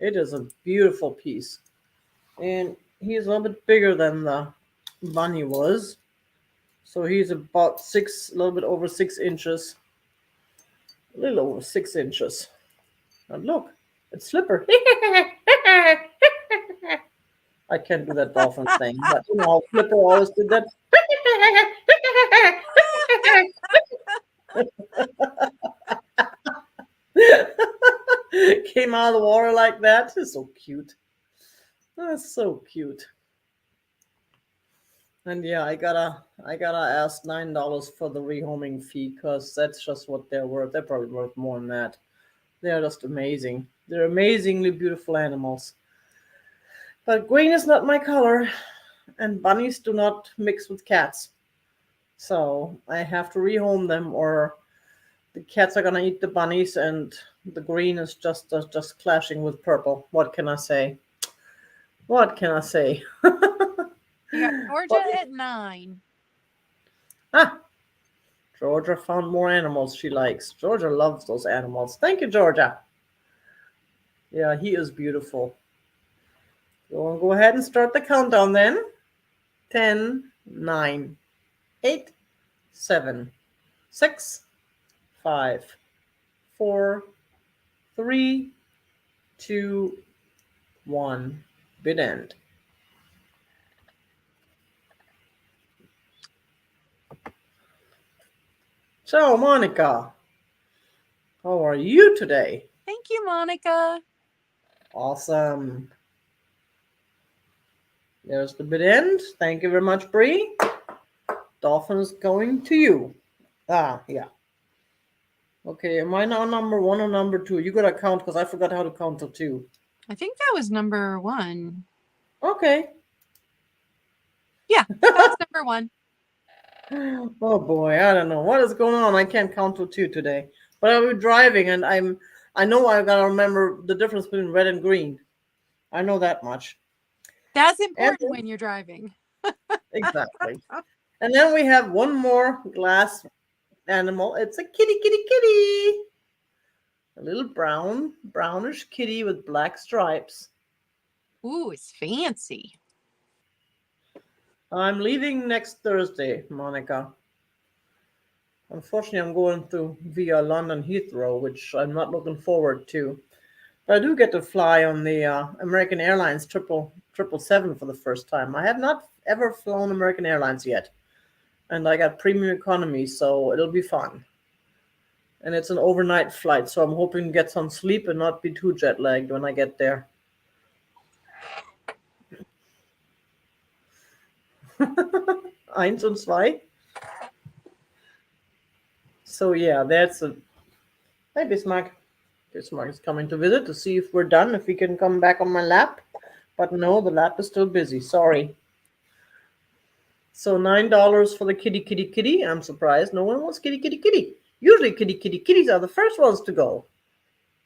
It is a beautiful piece. And he's a little bit bigger than the bunny was. So he's about a little bit over 6 inches. A little over 6 inches. And look, it's Slipper. I can't do that dolphin thing, but you know, Flipper always did that. Came out of the water like that. It's so cute. That's so cute. And yeah, I gotta ask $9 for the rehoming fee because that's just what they're worth. They're probably worth more than that. They're just amazing. They're amazingly beautiful animals. But green is not my color, and bunnies do not mix with cats. So I have to rehome them, or the cats are gonna eat the bunnies, and the green is just clashing with purple. What can I say? What can I say? You got Georgia at 9. Ah, Georgia found more animals she likes. Georgia loves those animals. Thank you, Georgia. Yeah, he is beautiful. So go ahead and start the countdown then. 10, 9, 8, 7, 6, 5, 4, 3, 2, 1. Bid end. So, Monica, how are you today? Thank you, Monica. Awesome. There's the bid end. Thank you very much, Bree. Dolphin is going to you. Ah, yeah. Okay, am I now number 1 or number 2? You gotta count because I forgot how to count till 2. I think that was number 1. Okay. Yeah, that's number 1. Oh boy, I don't know what is going on. I can't count till 2 today. But I'll be driving, and I know I gotta remember the difference between red and green. I know that much. That's important when you're driving. Exactly. And then we have one more glass animal. It's a kitty, kitty, kitty. A little brownish kitty with black stripes. Ooh, it's fancy. I'm leaving next Thursday, Monica. Unfortunately, I'm going through via London Heathrow, which I'm not looking forward to. But I do get to fly on the American Airlines 777 for the first time. I have not ever flown American Airlines yet, and I got premium economy, so it'll be fun. And it's an overnight flight, so I'm hoping to get some sleep and not be too jet lagged when I get there. Eins und zwei. So yeah, that's a. Hey, Bismarck. Bismarck is coming to visit to see if we're done, if we can come back on my lap. But no, the lap is still busy. Sorry. So $9 for the kitty, kitty, kitty. I'm surprised no one wants kitty, kitty, kitty. Usually kitty, kitty, kitties are the first ones to go.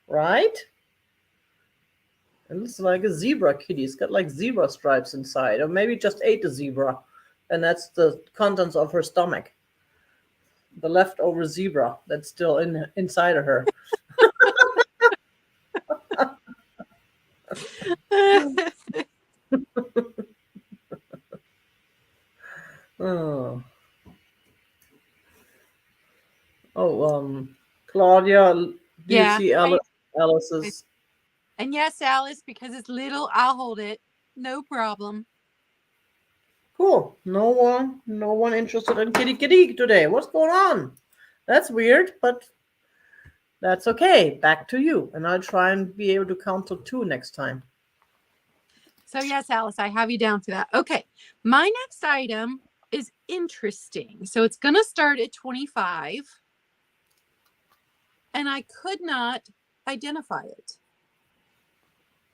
Right? It looks like a zebra kitty. It's got like zebra stripes inside. Or maybe just ate a zebra. And that's the contents of her stomach. The leftover zebra that's still inside of her. Oh. Oh, Claudia, do you Yeah. see Alice's? And yes, Alice, because it's little, I'll hold it. No problem. Cool. No one interested in kitty kitty today. What's going on? That's weird, but that's okay. Back to you. And I'll try and be able to count to 2 next time. So yes, Alice, I have you down for that. Okay. My next item is interesting. So it's going to start at 25. And I could not identify it.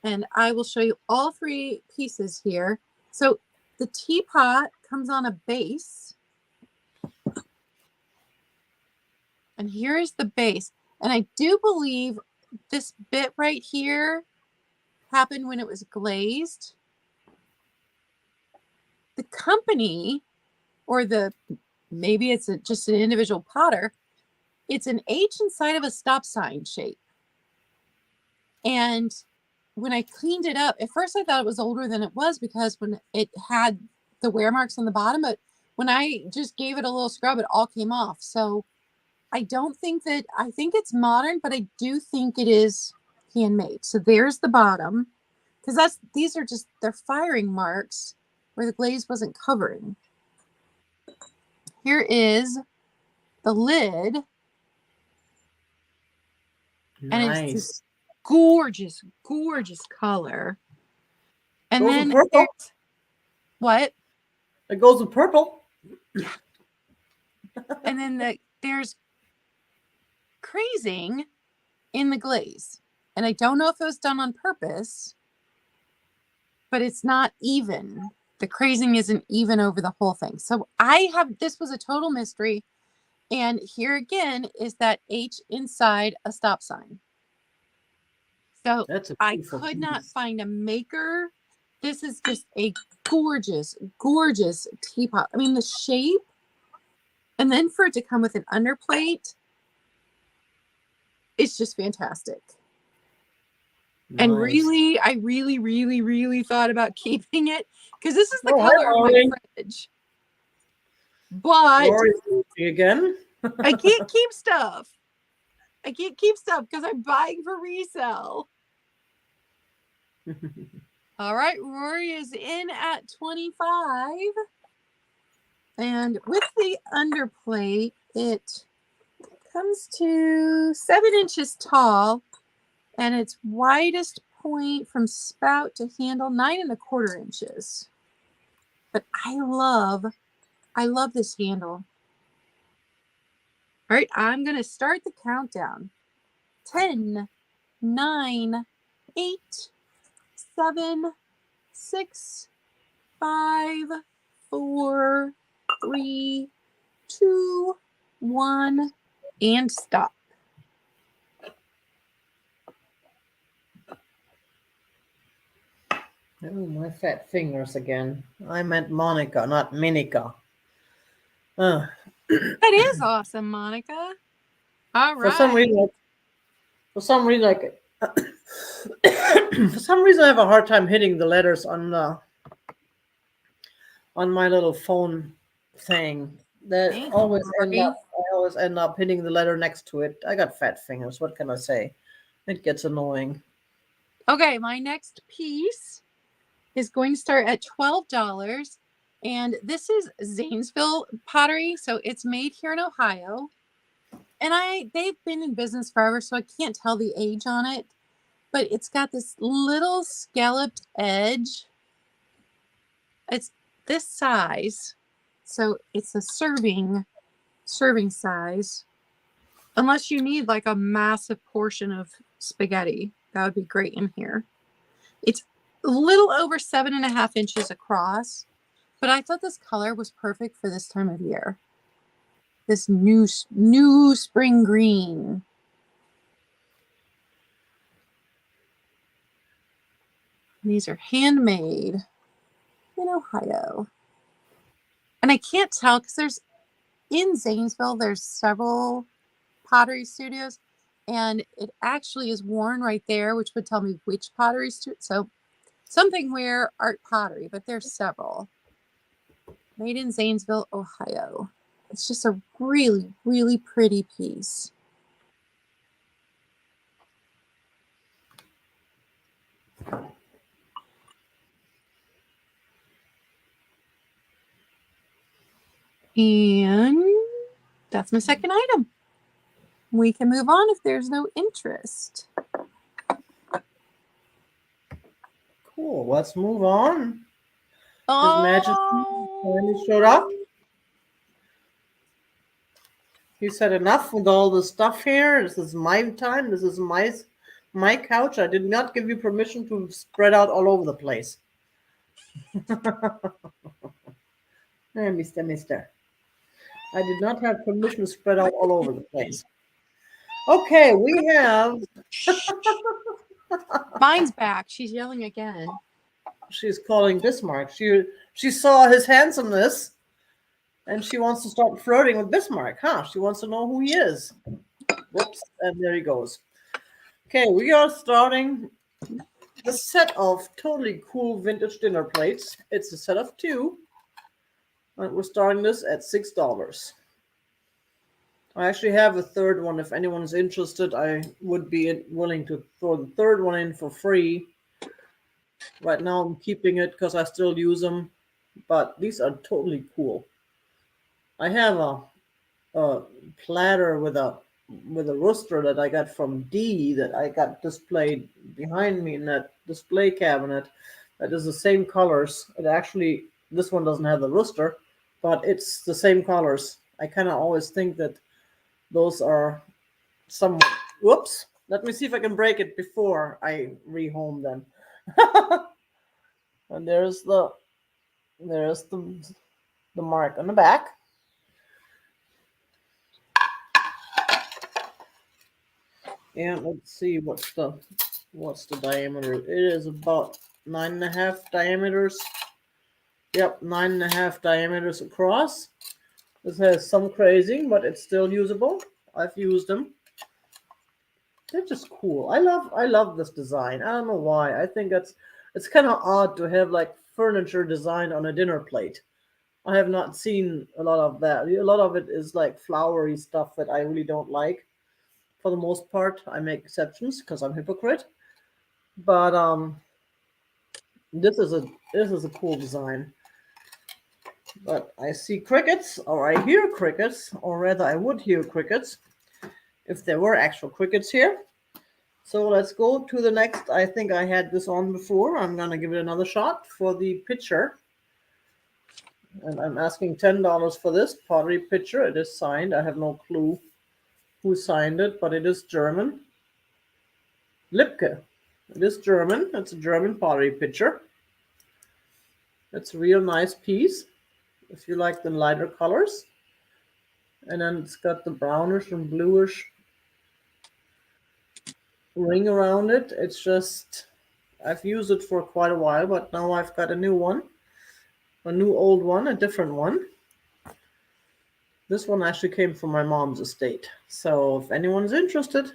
And I will show you all 3 pieces here. So the teapot comes on a base. And here is the base. And I do believe this bit right here happened when it was glazed. The company, or maybe it's just an individual potter, it's an H inside of a stop sign shape. And when I cleaned it up, at first I thought it was older than it was because when it had the wear marks on the bottom, but when I just gave it a little scrub, it all came off. So I think it's modern, but I do think it is handmade. So there's the bottom, because they're firing marks where the glaze wasn't covering. Here is the lid. Nice. And it's this gorgeous, gorgeous color. And goes then with purple. What? It goes with purple. And then there's crazing in the glaze. And I don't know if it was done on purpose, but it's not even. The crazing isn't even over the whole thing. So this was a total mystery. And here again is that H inside a stop sign. So I could not find a maker. This is just a gorgeous, gorgeous teapot. I mean, the shape, and then for it to come with an underplate, it's just fantastic. Nice. And really, I really, really, really thought about keeping it because this is the color of my fridge. But again, I can't keep stuff. I can't keep stuff because I'm buying for resale. All right, Rory is in at 25. And with the underplate, it comes to 7 inches tall, and its widest point from spout to handle 9¼ inches. But I love this handle. All right, I'm going to start the countdown. 10, 9, 8, 7, 6, 5, 4, 3, 2, 1, and stop. Oh, my fat fingers again. I meant Monica, not Minica. That is awesome, Monica. All right. For some reason, I have a hard time hitting the letters on my little phone thing. I always end up hitting the letter next to it. I got fat fingers. What can I say? It gets annoying. Okay, my next piece is going to start at $12. And this is Zanesville pottery. So it's made here in Ohio. And they've been in business forever, so I can't tell the age on it. But it's got this little scalloped edge. It's this size. So it's a serving size. Unless you need like a massive portion of spaghetti. That would be great in here. It's a little over 7.5 inches across. But I thought this color was perfect for this time of year. This new spring green. These are handmade in Ohio. And I can't tell because in Zanesville, there's several pottery studios. And it actually is worn right there, which would tell me which pottery studio. So something where art pottery, but there's several. Made in Zanesville, Ohio. It's just a really, really pretty piece. And that's my second item. We can move on if there's no interest. Cool. Let's move on. Oh. His Majesty finally showed up. He said, enough with all the stuff here. This is my time. This is my couch. I did not give you permission to spread out all over the place. Hey, Mister. I did not have permission to spread out all over the place. Okay, we have... Mine's back. She's yelling again. She's calling Bismarck. She saw his handsomeness, and she wants to start flirting with Bismarck, huh? She wants to know who he is. Whoops, and there he goes. Okay, we are starting the set of totally cool vintage dinner plates. It's a set of 2. And we're starting this at $6. I actually have a third one. If anyone's interested, I would be willing to throw the third one in for free. Right now I'm keeping it because I still use them, but these are totally cool. I have a platter with a rooster that I got from D that I got displayed behind me in that display cabinet that is the same colors. It actually, this one doesn't have the rooster, but it's the same colors. I kind of always think that those are somewhat... Whoops. Let me see if I can break it before I rehome them. And there's the mark on the back. And let's see what's the diameter. It is about 9.5 diameters. Yep, 9.5 diameters across. This has some crazing, but it's still usable. I've used them. They're just cool. I love this design. I don't know why. I think it's kind of odd to have like furniture designed on a dinner plate. I have not seen a lot of that. A lot of it is like flowery stuff that I really don't like. For the most part, I make exceptions because I'm a hypocrite. But this is a cool design. But I see crickets, or I hear crickets, or rather I would hear crickets if there were actual crickets here. So let's go to the next. I think I had this on before. I'm going to give it another shot for the picture. And I'm asking $10 for this pottery picture. It is signed. I have no clue who signed it, but it is German. Lipke. It is German. It's a German pottery picture. It's a real nice piece if you like the lighter colors. And then it's got the brownish and bluish ring around it. It's just, I've used it for quite a while, but now I've got a new one, a new old one, a different one. This one actually came from my mom's estate. So if anyone's interested,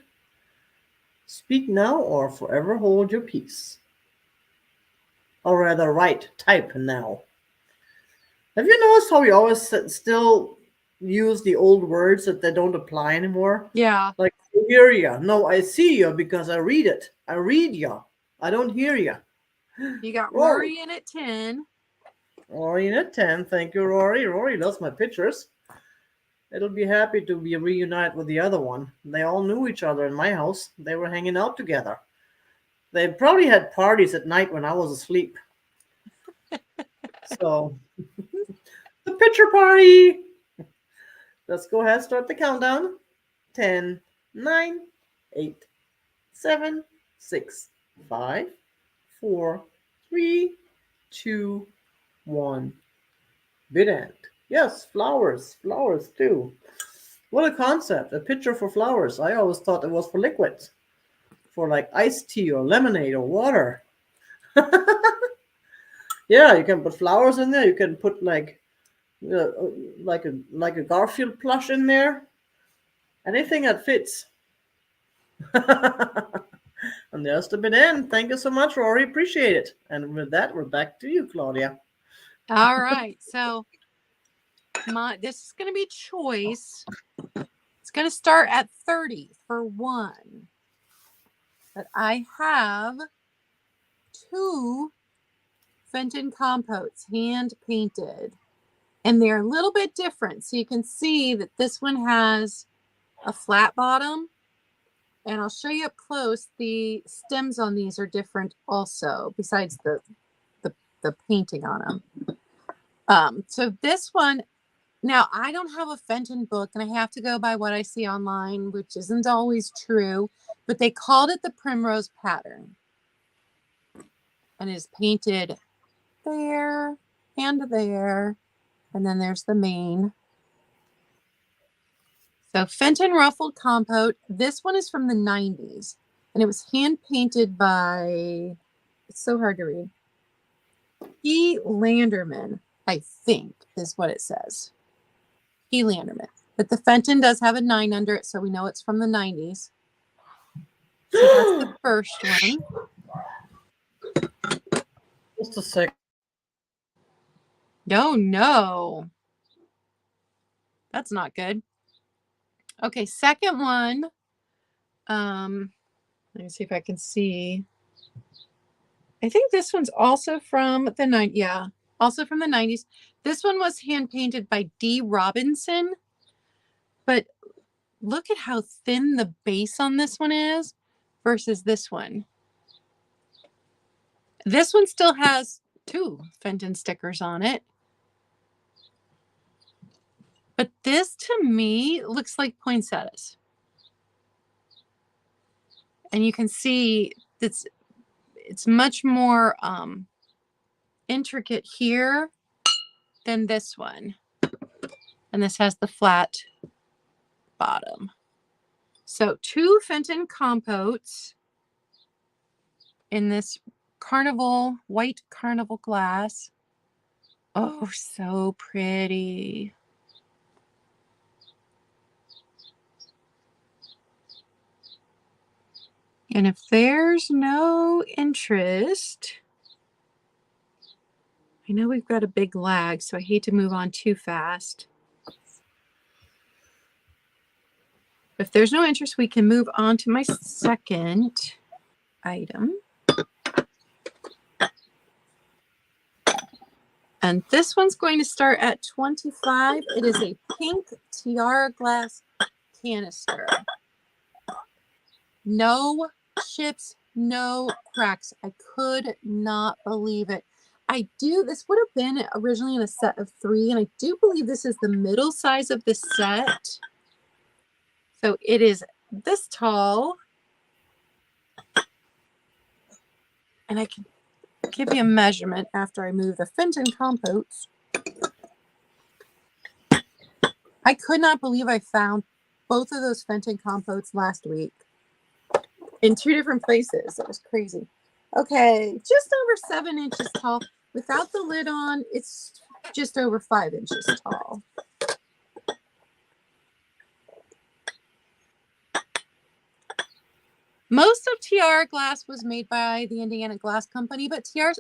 speak now or forever hold your peace. Or rather, type now. Have you noticed how we always still use the old words that they don't apply anymore? Yeah. Like, I hear ya. No, I see ya because I read it. I read ya. I don't hear you. You got Rory. Rory in at 10. Rory in at 10. Thank you, Rory. Rory loves my pictures. It'll be happy to be reunited with the other one. They all knew each other in my house. They were hanging out together. They probably had parties at night when I was asleep. So, the picture party. Let's go ahead, start the countdown. 10, 9, 8, 7, 6, 5, 4, 3, 2, 1. Bid end. Yes, flowers. Flowers too. What a concept. A pitcher for flowers. I always thought it was for liquids. For like iced tea or lemonade or water. Yeah, you can put flowers in there. You can put uh, like a Garfield plush in there. Anything that fits. And there's the bid end. Thank you so much, Rory. Appreciate it. And with that, we're back to you, Claudia. All right. So this is going to be choice. It's going to start at 30 for one. But I have 2 Fenton compotes hand painted. And they're a little bit different. So you can see that this one has a flat bottom. And I'll show you up close. The stems on these are different also, besides the painting on them. So this one, now I don't have a Fenton book, and I have to go by what I see online, which isn't always true. But they called it the Primrose Pattern. And it is painted there and there. And then there's the main. So Fenton Ruffled Compote. This one is from the 90s. And it was hand painted by, it's so hard to read, E. Landerman, I think is what it says. E. Landerman. But the Fenton does have a 9 under it, so we know it's from the 90s. So that's the first one. Just a sec. Oh, no. That's not good. Okay, second one. Let me see if I can see. I think this one's also from the 90s. Yeah, also from the 90s. This one was hand painted by D. Robinson. But look at how thin the base on this one is versus this one. This one still has 2 Fenton stickers on it. But this, to me, looks like poinsettias. And you can see it's much more intricate here than this one. And this has the flat bottom. So 2 Fenton compotes in this white carnival glass. Oh, so pretty. And if there's no interest, I know we've got a big lag, so I hate to move on too fast. If there's no interest, we can move on to my second item. And this one's going to start at 25. It is a pink tiara glass canister. No chips, no cracks. I could not believe it. This would have been originally in a set of 3, and I do believe this is the middle size of the set. So it is this tall. And I can give you a measurement after I move the Fenton compotes. I could not believe I found both of those Fenton compotes last week in 2 different places. It was crazy. Okay, just over 7 inches tall. Without the lid on, it's just over 5 inches tall. Most of Tiara Glass was made by the Indiana Glass Company, but Tiara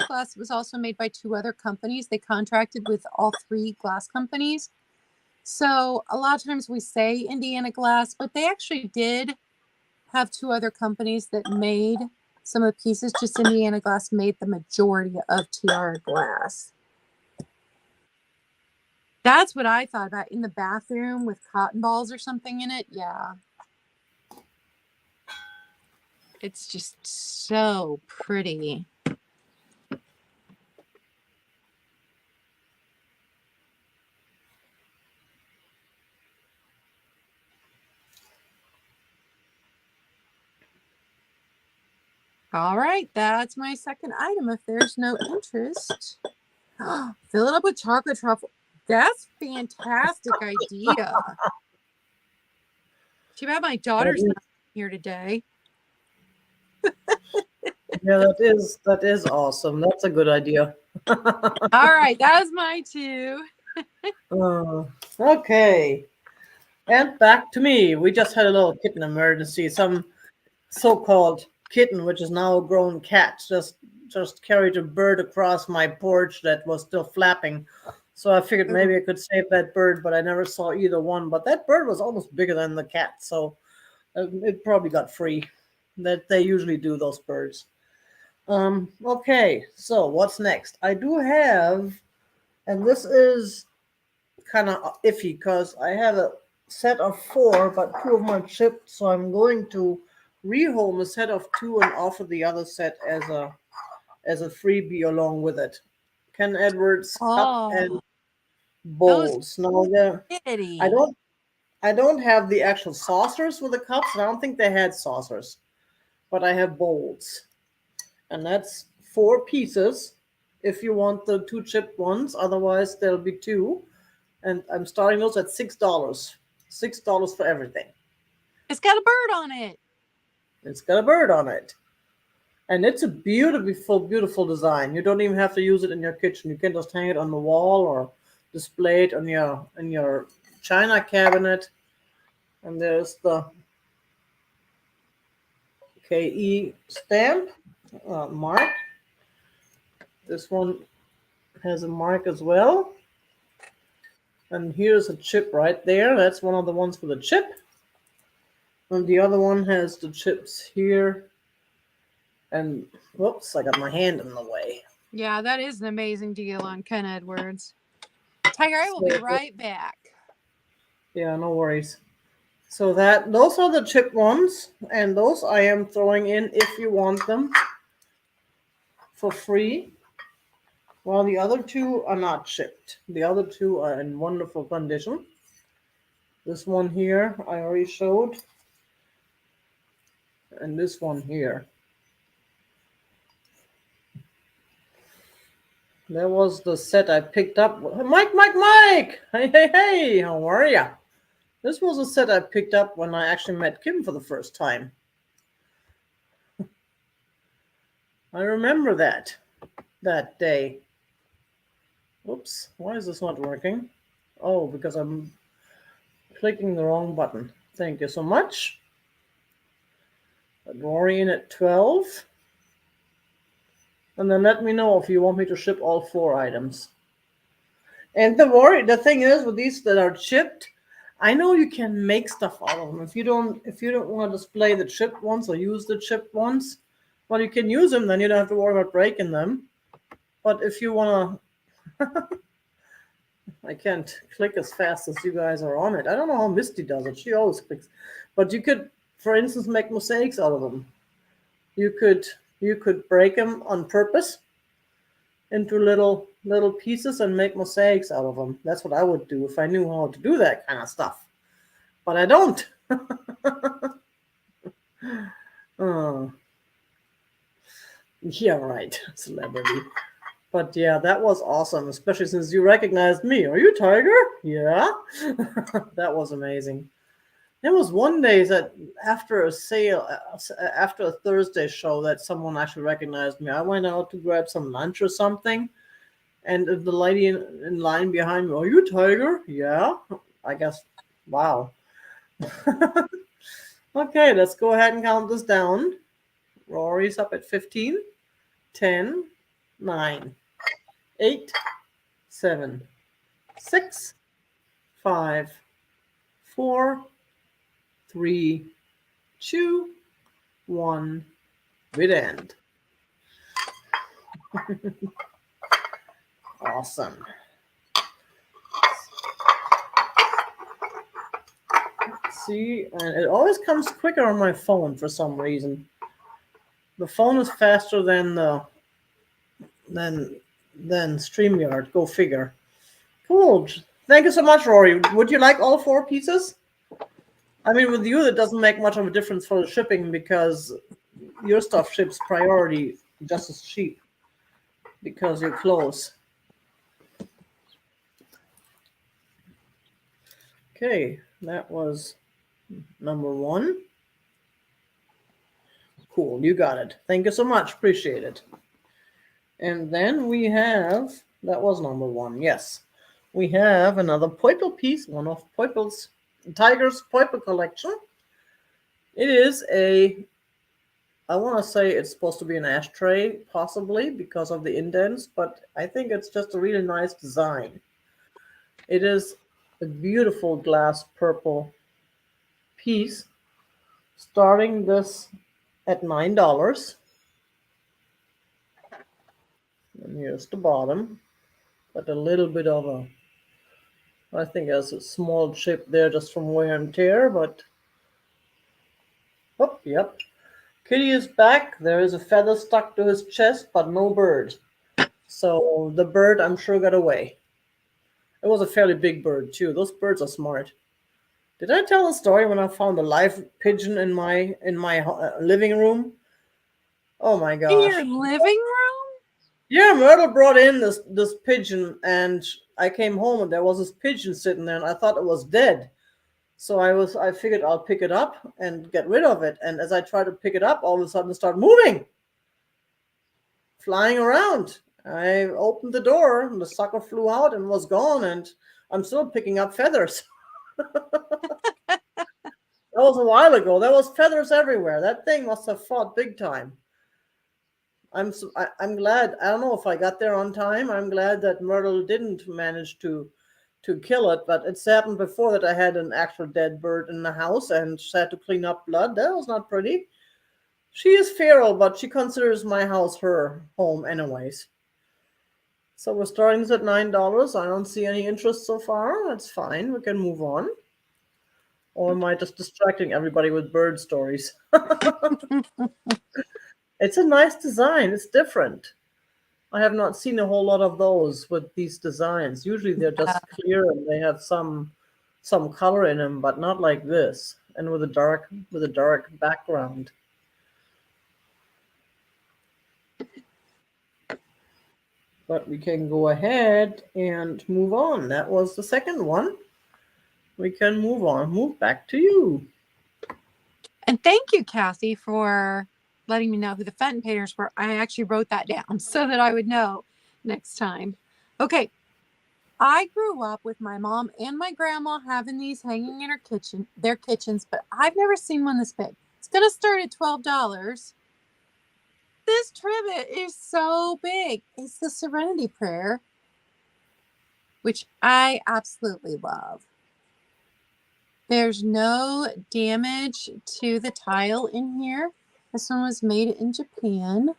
Glass was also made by 2 other companies. They contracted with all 3 glass companies. So a lot of times we say Indiana Glass, but they actually did have 2 other companies that made some of the pieces, just Indiana glass made the majority of tiara glass. That's what I thought about in the bathroom with cotton balls or something in it. Yeah. It's just so pretty. All right, that's my second item if there's no interest. Fill it up with chocolate truffle. That's a fantastic idea. Too bad my daughter's not here today. Yeah, that is awesome. That's a good idea. All right, that's my two. Okay. And back to me. We just had a little kitten emergency. Some so-called kitten, which is now a grown cat, just carried a bird across my porch that was still flapping. So I figured maybe I could save that bird, but I never saw either one. But that bird was almost bigger than the cat, so it probably got free. That they usually do, those birds. Okay, so what's next? I do have, and this is kind of iffy because I have a set of 4, but 2 of them are chipped, so I'm going to rehome a set of 2 and offer the other set as a freebie along with it. Ken Edwards cup and bowls. Now I don't have the actual saucers with the cups, and I don't think they had saucers, but I have bowls, and that's 4 pieces. If you want the 2 chipped ones, otherwise there'll be 2. And I'm starting those at $6. $6 for everything. It's got a bird on it. It's got a bird on it. And it's a beautiful, beautiful design. You don't even have to use it in your kitchen. You can just hang it on the wall or display it on your china cabinet. And there's the KE stamp mark. This one has a mark as well. And here's a chip right there. That's one of the ones for the chip. And the other one has the chips here. And whoops, I got my hand in the way. Yeah, that is an amazing deal on Ken Edwards. Tiger, I will be right back. Yeah, no worries. So those are the chip ones, and those I am throwing in if you want them for free. While the other 2 are not chipped. The other 2 are in wonderful condition. This one here I already showed. And this one here. That was the set I picked up. Mike! Hey, how are ya? This was a set I picked up when I actually met Kim for the first time. I remember that day. Oops, why is this not working? Oh, because I'm clicking the wrong button. Thank you so much. Rory in at 12. And then let me know if you want me to ship all 4 items. And the thing is, with these that are chipped, I know you can make stuff out of them. If you don't want to display the chipped ones or use the chipped ones, well, you can use them. Then you don't have to worry about breaking them. But if you want to, I can't click as fast as you guys are on it. I don't know how Misty does it. She always clicks. But you could, for instance, make mosaics out of them. You could break them on purpose into little pieces and make mosaics out of them. That's what I would do if I knew how to do that kind of stuff. But I don't. Oh. Yeah, right. Celebrity. But yeah, that was awesome, especially since you recognized me. Are you Tiger? Yeah. That was amazing. There was one day that after a sale, after a Thursday show, that someone actually recognized me. I went out to grab some lunch or something, and the lady in line behind me, are you Tiger? Yeah. I guess, wow. Okay, let's go ahead and count this down. Rory's up at 15, 10, 9, 8, 7, 6, 5, 4, 3, 2, 1, with end. Awesome. See, and it always comes quicker on my phone for some reason. The phone is faster than than StreamYard. Go figure. Cool. Thank you so much, Rory. Would you like all 4 pieces? I mean, with you, it doesn't make much of a difference for the shipping because your stuff ships priority just as cheap because you're close. Okay, that was number 1. Cool, you got it. Thank you so much. Appreciate it. And then we have, that was number 1, yes. We have another Poiple piece, one of Poiple's Tiger's Poiple collection. It is a, I want to say it's supposed to be an ashtray, possibly because of the indents, but I think it's just a really nice design. It is a beautiful glass purple piece, starting this at $9. And here's the bottom, but a little bit of a, I think there's a small chip there just from wear and tear, but, oh, yep. Kitty is back. There is a feather stuck to his chest, but no bird. So the bird, I'm sure, got away. It was a fairly big bird, too. Those birds are smart. Did I tell the story when I found a live pigeon in my living room? Oh my gosh! In your living room? Yeah, Myrtle brought in this pigeon, and I came home and there was this pigeon sitting there, and I thought it was dead. So I figured I'll pick it up and get rid of it. And as I tried to pick it up, all of a sudden it started moving, flying around. I opened the door, and the sucker flew out and was gone, and I'm still picking up feathers. That was a while ago. There was feathers everywhere. That thing must have fought big time. I'm glad. I don't know if I got there on time. I'm glad that Myrtle didn't manage to kill it, but it's happened before that I had an actual dead bird in the house and had to clean up blood. That was not pretty. She is feral, but she considers my house her home anyways. So we're starting this at $9. I don't see any interest so far. That's fine. We can move on. Or am I just distracting everybody with bird stories? It's a nice design. It's different. I have not seen a whole lot of those with these designs. Usually they're just clear and they have some color in them, but not like this, and with a dark background. But we can go ahead and move on. That was the second one. We can move on. Move back to you. And thank you, Kathy, for letting me know who the Fenton painters were. I actually wrote that down so that I would know next time. Okay. I grew up with my mom and my grandma having these hanging in their kitchens, but I've never seen one this big. It's going to start at $12. This trivet is so big. It's the Serenity Prayer, which I absolutely love. There's no damage to the tile in here. This one was made in Japan.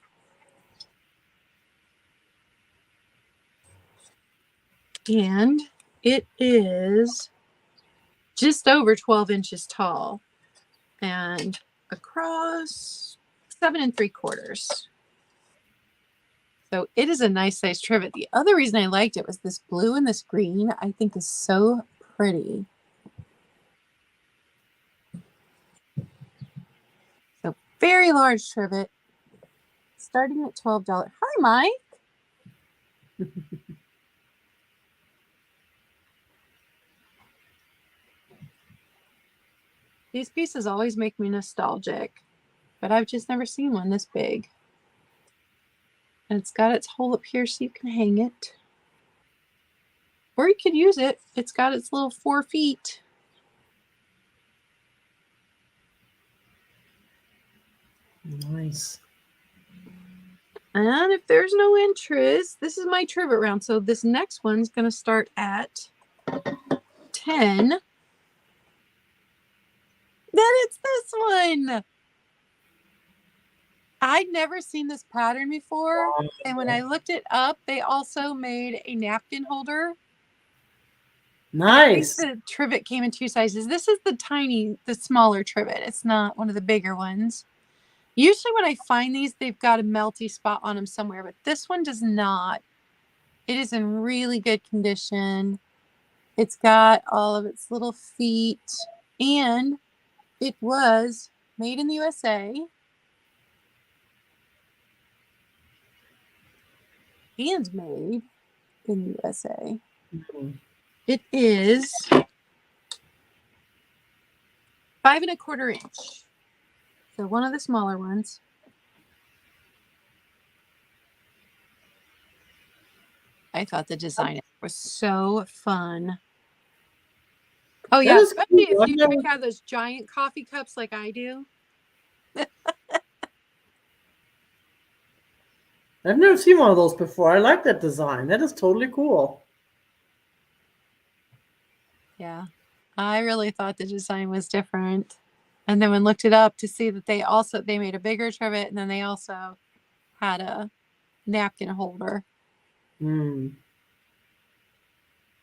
And it is just over 12 inches tall and across 7 3/4. So it is a nice size trivet. The other reason I liked it was this blue and this green, I think, is so pretty. So very large trivet, starting at $12. Hi, Mike. These pieces always make me nostalgic, but I've just never seen one this big. And it's got its hole up here so you can hang it. Or you could use it. It's got its little 4 feet. Nice. And if there's no interest, this is my trivet round. So this next one's going to start at 10. Then it's this one. I'd never seen this pattern before. And when I looked it up, they also made a napkin holder. Nice. I think the trivet came in 2 sizes. This is the smaller trivet. It's not one of the bigger ones. Usually when I find these, they've got a melty spot on them somewhere, but this one does not. It is in really good condition. It's got all of its little feet, and it was made in the USA. Handmade in the USA. Mm-hmm. It is 5 1/4 inch. So one of the smaller ones. I thought the design was so fun. Oh yeah, especially if you pick out those giant coffee cups like I do. I've never seen one of those before. I like that design. That is totally cool. Yeah, I really thought the design was different. And then when I looked it up to see that they made a bigger trivet, and then they also had a napkin holder.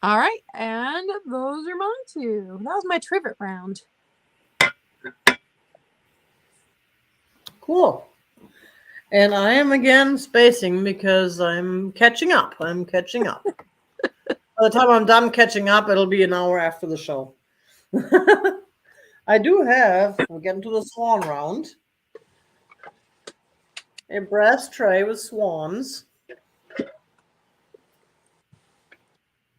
All right, and those are mine too. That was my trivet round. Cool. And I am again spacing because I'm catching up. By the time I'm done catching up, it'll be an hour after the show. I do have, we're getting to the swan round, a brass tray with swans.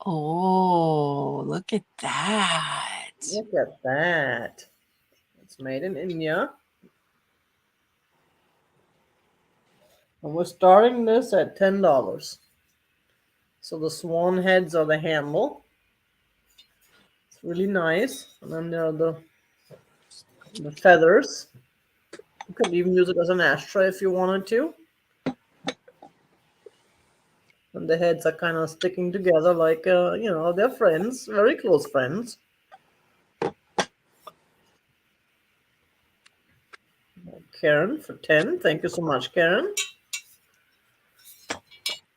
Oh, look at that. Look at that. It's made in India. And we're starting this at $10. So the swan heads are the handle. It's really nice. And then there are the feathers. You could even use it as an ashtray if you wanted to. And the heads are kind of sticking together like, they're friends, very close friends. Karen for 10. Thank you so much, Karen.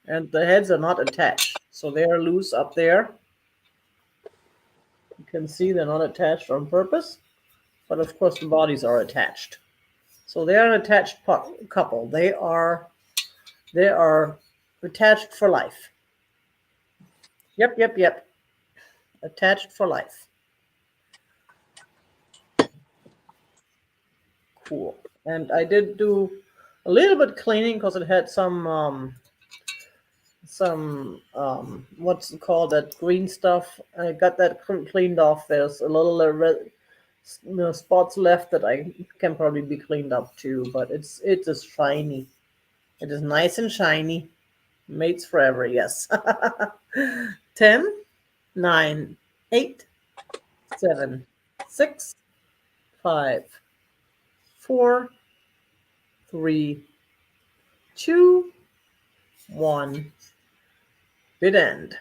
And the heads are not attached, so they are loose up there. You can see they're not attached on purpose, but of course the bodies are attached. So they are an attached couple. They are attached for life. Yep. Attached for life. Cool. And I did do a little bit cleaning because it had some what's it called, that green stuff. I got that cleaned off. There's a little red spots left that I can probably be cleaned up too, but it is shiny. It is nice and shiny. Mates forever, yes. 10, 9, 8, 7, 6, 5, 4, 3, 2, 1. Bid end.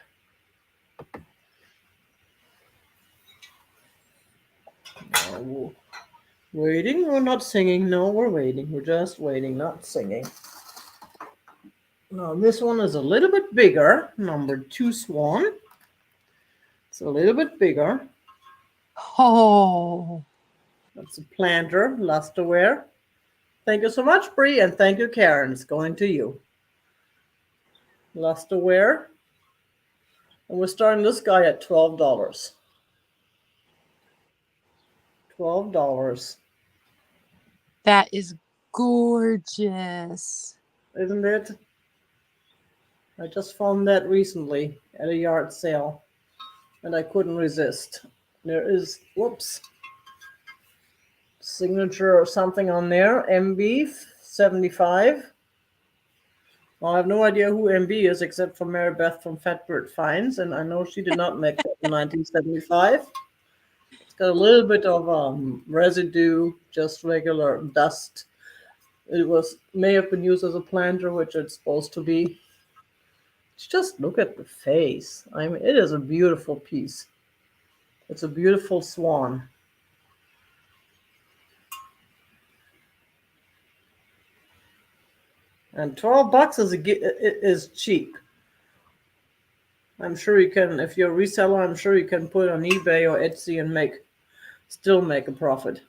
Waiting. We're not singing. No, we're waiting. We're just waiting, not singing. Now this one is a little bit bigger. Number 2 swan. It's a little bit bigger. Oh. That's a planter, lusterware. Thank you so much, Bree, and thank you, Karen. It's going to you. Lusterware. And we're starting this guy at $12. $12. That is gorgeous. Isn't it? I just found that recently at a yard sale, and I couldn't resist. There is, whoops, signature or something on there, MB 75. Well, I have no idea who MB is except for Mary Beth from Fatbird Finds, and I know she did not make that in 1975. It's got a little bit of residue, just regular dust. It may have been used as a planter, which it's supposed to be. Just look at the face. I mean, it is a beautiful piece. It's a beautiful swan. And $12 is cheap. I'm sure you can, if you're a reseller, I'm sure you can put it on eBay or Etsy and still make a profit.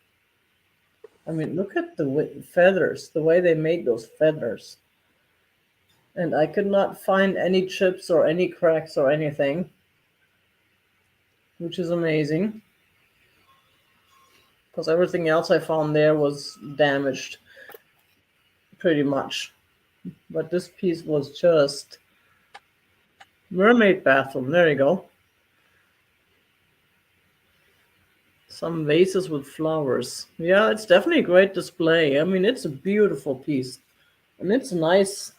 I mean, look at the feathers, the way they made those feathers. And I could not find any chips or any cracks or anything, which is amazing. Because everything else I found there was damaged, pretty much. But this piece was just mermaid bathroom. There you go. Some vases with flowers. Yeah, it's definitely a great display. I mean, it's a beautiful piece. And it's a nice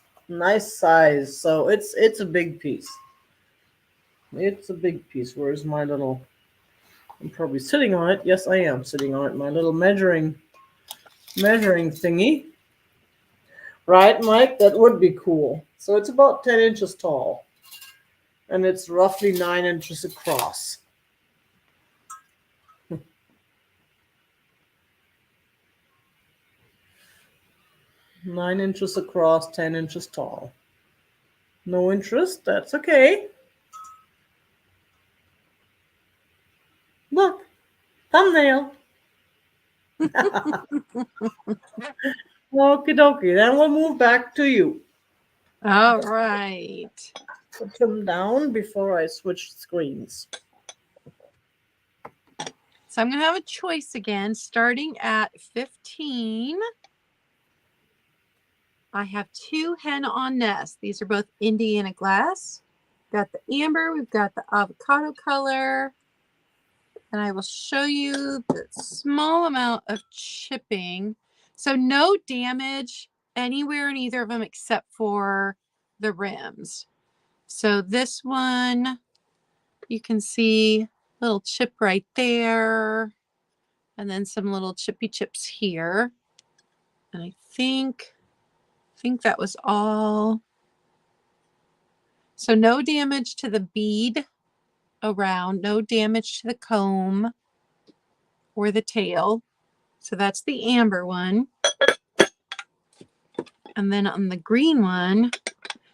size. So it's a big piece. It's a big piece. Where's my little... I'm probably sitting on it. Yes, I am sitting on it. My little measuring thingy. Right, Mike? That would be cool. So it's about 10 inches tall. And it's roughly 9 inches across. Nine inches across, 10 inches tall. No interest? That's okay. Look, thumbnail. Okie dokie. Then we'll move back to you. All right. Put them down before I switch screens. So I'm going to have a choice again, starting at 15. I have 2 hen-on nests. These are both Indiana glass. Got the amber, we've got the avocado color. And I will show you the small amount of chipping. So no damage anywhere in either of them except for the rims. So this one, you can see a little chip right there. And then some little chippy chips here. And I think that was all. So no damage to the bead around, no damage to the comb or the tail. So that's the amber one. And then on the green one,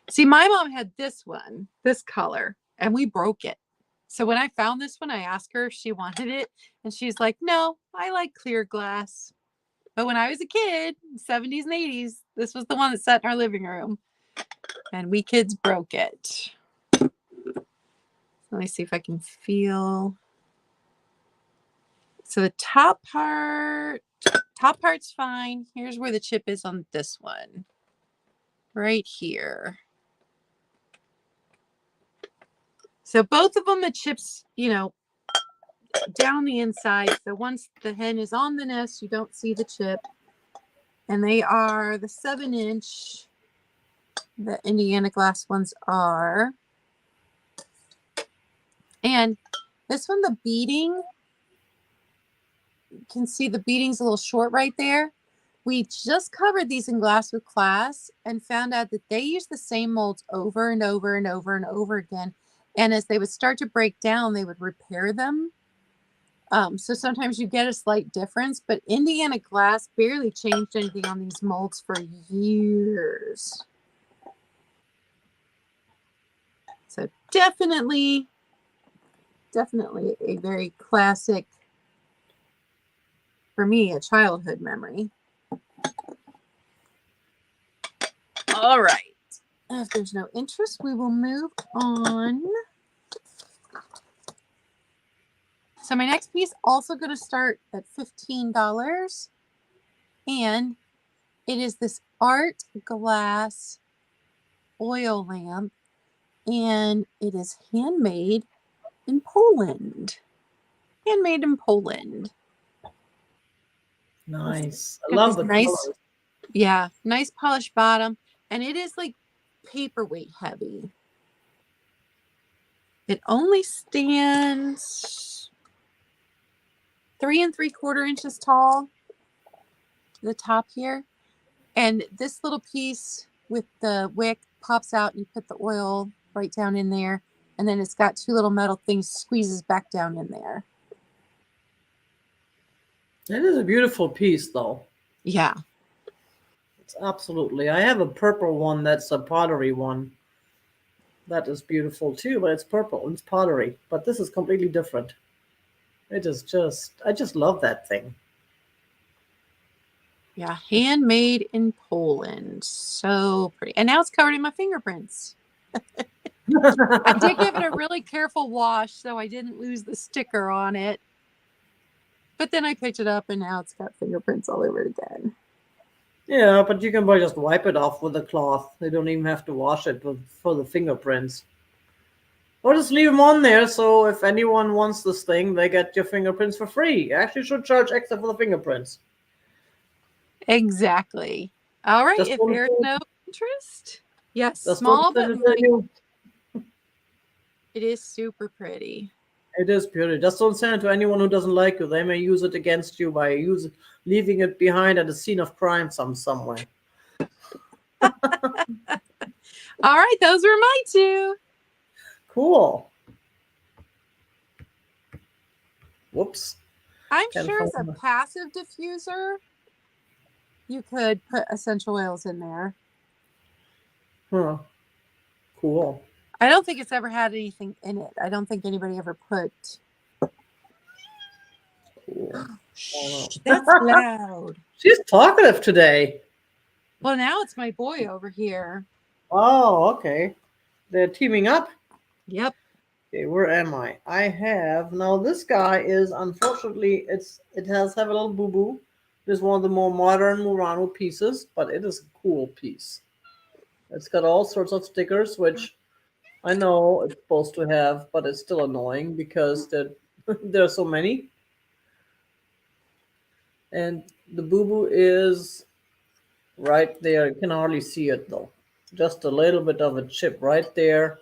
see, my mom had this one, this color, and we broke it. So when I found this one, I asked her if she wanted it, and she's like, no, I like clear glass. But when I was a kid, 70s and 80s, this was the one that sat in our living room, and we kids broke it. Let me see if I can feel. So the top part's fine. Here's where the chip is on this one. Right here. So both of them, the chips, down the inside. So once the hen is on the nest, you don't see the chip. And they are the 7-inch. The Indiana glass ones are. And this one, the beading, you can see the beading's a little short right there. We just covered these in Glass with Class and found out that they use the same molds over and over and over and over again. And as they would start to break down, they would repair them. So sometimes you get a slight difference, but Indiana Glass barely changed anything on these molds for years. So definitely a very classic, for me, a childhood memory. All right. If there's no interest, we will move on. So my next piece also going to start at $15. And it is this art glass oil lamp. And it is handmade in Poland. Handmade in Poland. Nice. I love the colors. Yeah, nice polished bottom. And it is like paperweight heavy. It only stands 3 3/4 inches tall. The top here. And this little piece with the wick pops out and you put the oil right down in there. And then it's got 2 little metal things, squeezes back down in there. It is a beautiful piece, though. Yeah. Absolutely. I have a purple one that's a pottery one. That is beautiful too, but it's purple. It's pottery. But this is completely different. It is just, I just love that thing. Yeah, handmade in Poland. So pretty. And now it's covered in my fingerprints. I did give it a really careful wash so I didn't lose the sticker on it. But then I picked it up and now it's got fingerprints all over it again. Yeah, but you can probably just wipe it off with a cloth. They don't even have to wash it for the fingerprints. Or just leave them on there so if anyone wants this thing, they get your fingerprints for free. You actually should charge extra for the fingerprints. Exactly. All right. Just If don't, there's no interest, yes, just don't small, send but it to anyone. it is super pretty. It is beauty. Just don't send it to anyone who doesn't like you. They may use it against you by leaving it behind at a scene of crime somewhere. All right. Those were my two. Cool. Whoops. I'm sure as a passive diffuser, you could put essential oils in there. Huh. Cool. I don't think it's ever had anything in it. I don't think anybody ever put. Cool. Shh, that's loud. She's talkative today. Well, now it's my boy over here. Oh, okay. They're teaming up. Yep. Okay, where am I? I have now. This guy is unfortunately it has have a little boo boo. It is one of the more modern Murano pieces, but it is a cool piece. It's got all sorts of stickers, which I know it's supposed to have, but it's still annoying because there are so many. And the boo boo is right there. You can hardly see it though. Just a little bit of a chip right there,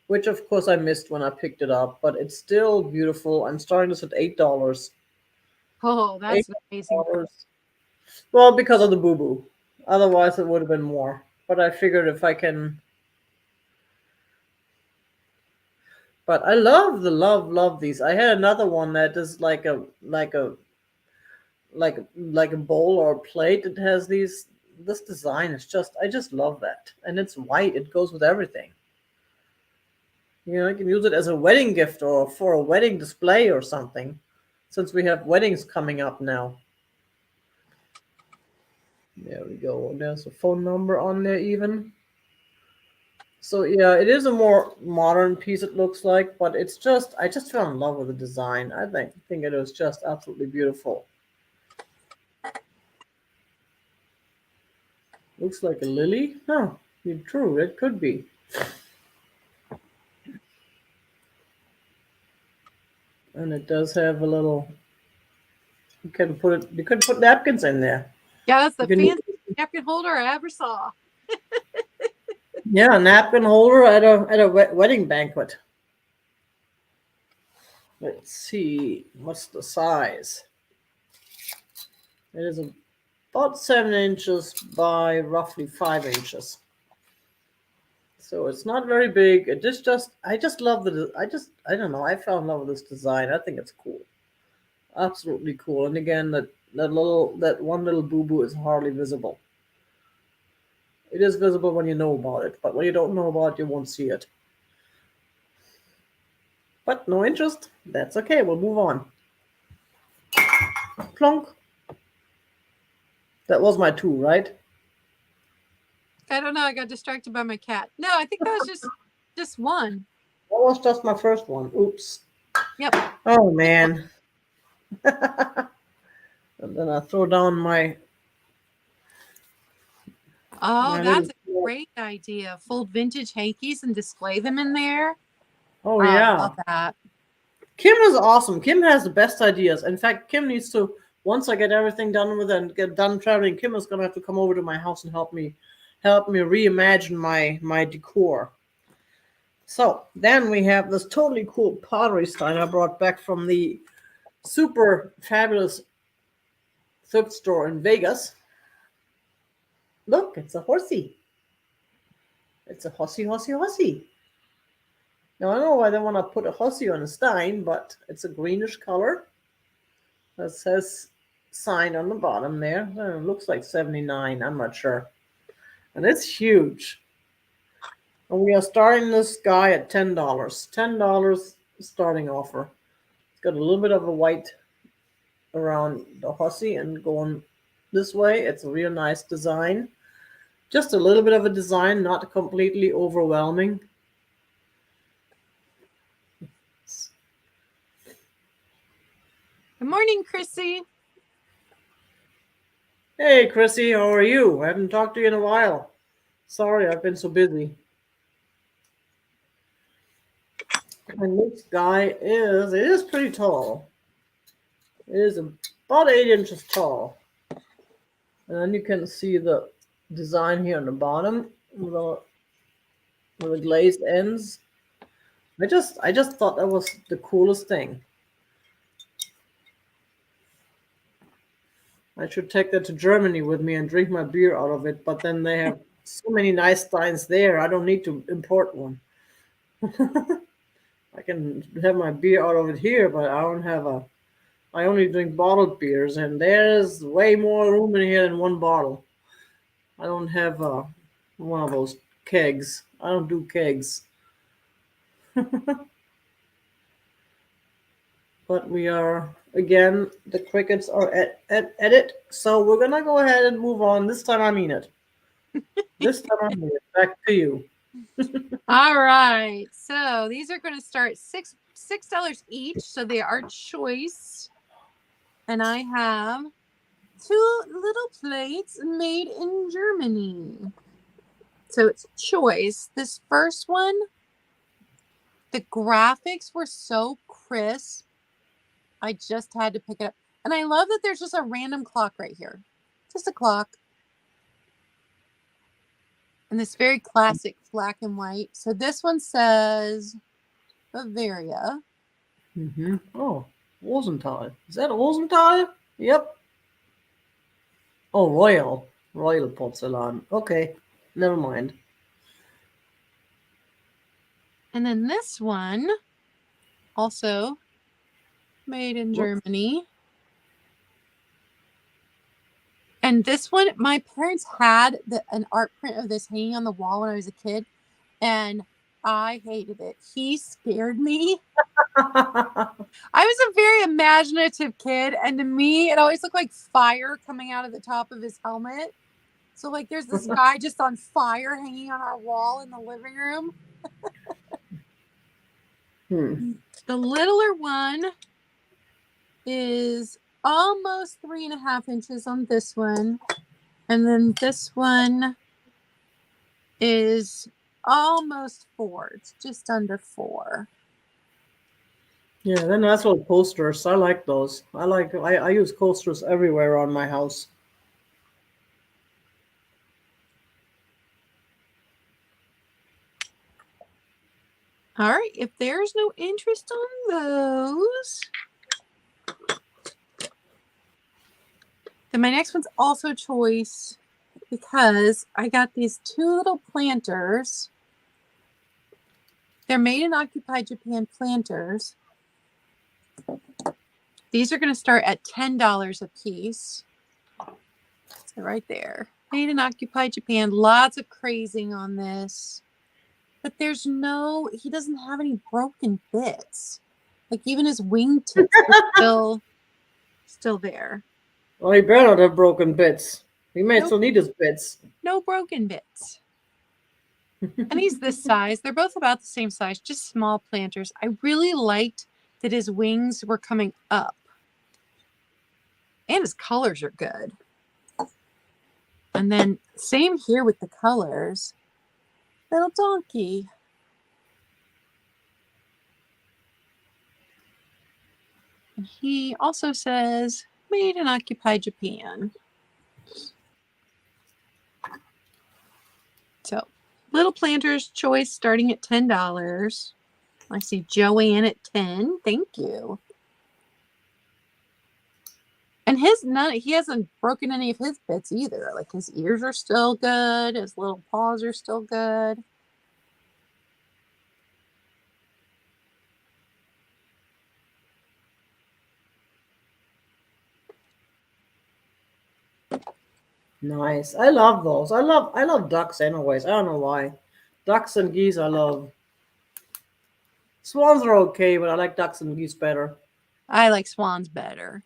which of course I missed when I picked it up, but it's still beautiful. I'm starting this at $8. Oh, that's amazing. $8. Well, because of the boo boo. Otherwise, it would have been more. But I figured if I can. But I love these. I had another one that is like a bowl or a plate. It has this design. It's just I just love that, and it's white. It goes with everything. You know, you can use it as a wedding gift or for a wedding display or something, since we have weddings coming up now. There we go. There's a phone number on there even. So yeah, it is a more modern piece. It looks like, but it's just I just fell in love with the design. I think it was just absolutely beautiful. Looks like a lily. Huh? True. It could be. And it does have a little. You can put it. You could put napkins in there. Yeah, that's the You can- fanciest napkin holder I ever saw. Yeah, a napkin holder at a wedding banquet. Let's see. What's the size? It is about 7 inches by roughly 5 inches. So it's not very big. It is just I just love I don't know. I fell in love with this design. I think it's cool. Absolutely cool. And again, that one little boo boo is hardly visible. It is visible when you know about it, but when you don't know about it, you won't see it. But no interest. That's okay. We'll move on. Plonk. That was my two, right? I don't know. I got distracted by my cat. No, I think that was just one. That was just my first one. Oops. Yep. Oh man. And then I throw down my. Oh, that's a great idea. Fold vintage hankies and display them in there. Oh yeah. I love that. Kim is awesome. Kim has the best ideas. In fact, Kim needs to, once I get everything done with it and get done traveling, Kim is gonna have to come over to my house and help me reimagine my decor. So then we have this totally cool pottery stein I brought back from the super fabulous thrift store in Vegas. Look, it's a horsey. It's a horsey. Now I don't know why they want to put a horsey on a stein, but it's a greenish color that says sign on the bottom there. It looks like 79. I'm not sure. And it's huge. And we are starting this guy at $10. $10 starting offer. It's got a little bit of a white around the hussy and going this way. It's a real nice design. Just a little bit of a design, not completely overwhelming. Good morning, Chrissy. Hey, Chrissy, how are you? I haven't talked to you in a while. Sorry, I've been so busy. And this guy it is pretty tall. It is about 8 inches tall. And then you can see the design here on the bottom with the glazed ends. I just thought that was the coolest thing. I should take that to Germany with me and drink my beer out of it, but then they have so many nice steins there, I don't need to import one. I can have my beer out of it here, but I only drink bottled beers, and there's way more room in here than one bottle. I don't have one of those kegs. I don't do kegs. But we are, again, the crickets are at it. So we're going to go ahead and move on. This time I mean it. This time I mean it. Back to you. All right. So these are going to start $6 each. So they are choice. And I have 2 little plates made in Germany. So it's choice. This first one, the graphics were so crisp. I just had to pick it up. And I love that there's just a random clock right here. Just a clock. And this very classic black and white. So this one says Bavaria. Mm-hmm. Oh, Rosenthal. Is that Rosenthal? Yep. Oh, Royal porcelain. Okay, never mind. And then this one, also made in Germany. And this one, my parents had an art print of this hanging on the wall when I was a kid, and I hated it. He scared me. I was a very imaginative kid, and to me, it always looked like fire coming out of the top of his helmet. So, like, there's this guy just on fire hanging on our wall in the living room. The littler one is almost 3.5 inches on this one. And then this one is almost 4. It's just under 4. Yeah, then that's what coasters. I like those. I use coasters everywhere around my house. All right, if there's no interest on those, then my next one's also choice because I got these 2 little planters. They're made in Occupy Japan planters. These are going to start at $10 a piece. So right there. Made in Occupy Japan. Lots of crazing on this. But he doesn't have any broken bits. Like even his wingtips are still there. Well, he better not have broken bits. He may still need his bits. No broken bits. And he's this size. They're both about the same size, just small planters. I really liked that his wings were coming up. And his colors are good. And then same here with the colors. Little donkey. And he also says, made in Occupy Japan. So, little planters choice starting at $10. I see Joanne at 10. Thank you. And he hasn't broken any of his bits either. Like his ears are still good. His little paws are still good. Nice. I love those. I love ducks anyways. I don't know why. Ducks and geese I love. Swans are okay, but I like ducks and geese better. I like swans better.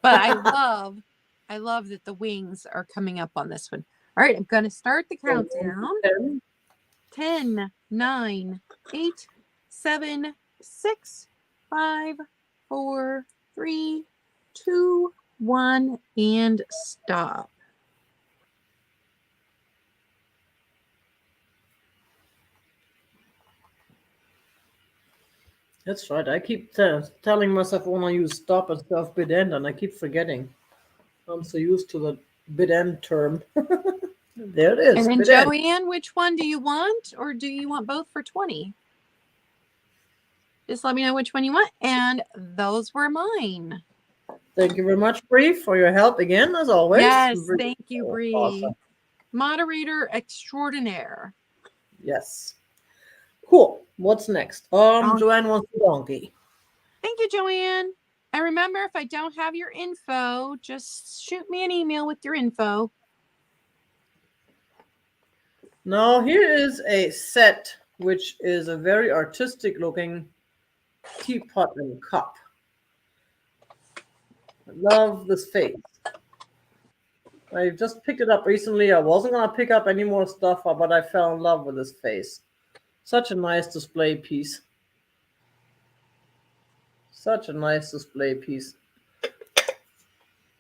But I love that the wings are coming up on this one. All right, I'm going to start the So, countdown. 10, 9, 8, 7, 6, 5, 4, 3, 2, 1, and stop. That's right. I keep telling myself I want to use stop and stuff bid end, and I keep forgetting. I'm so used to the bid end term. There it And is, then bid end. Joanne, which one do you want, or do you want both for 20? Just let me know which one you want. And those were mine. Thank you very much, Bree, for your help again, as always. Yes, Really thank you, Bree. awesome. Moderator extraordinaire. Yes. Cool. What's next? Joanne wants a donkey. Thank you, Joanne. And remember, if I don't have your info, just shoot me an email with your info. Now, here is a set, which is a very artistic looking teapot and cup. I love this face. I just picked it up recently. I wasn't going to pick up any more stuff, but I fell in love with this face. Such a nice display piece. Such a nice display piece.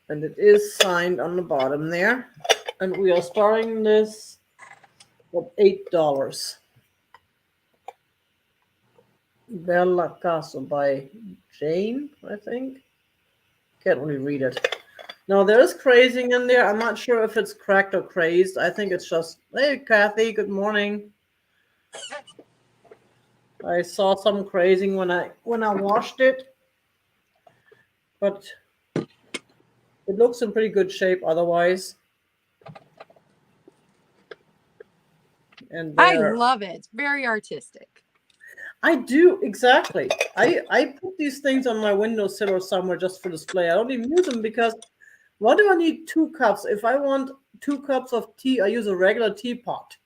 And it is signed on the bottom there. And we are starting this at $8. Bella Casa by Jane, I think. Can't really read it. Now, there's crazing in there. I'm not sure if it's cracked or crazed. I think it's just, hey, Kathy, good morning. I saw some crazing when I washed it, but it looks in pretty good shape otherwise. And I love it. It's very artistic. I do, exactly. I put these things on my windowsill or somewhere just for display. I don't even use them because why do I need 2 cups? If I want 2 cups of tea, I use a regular teapot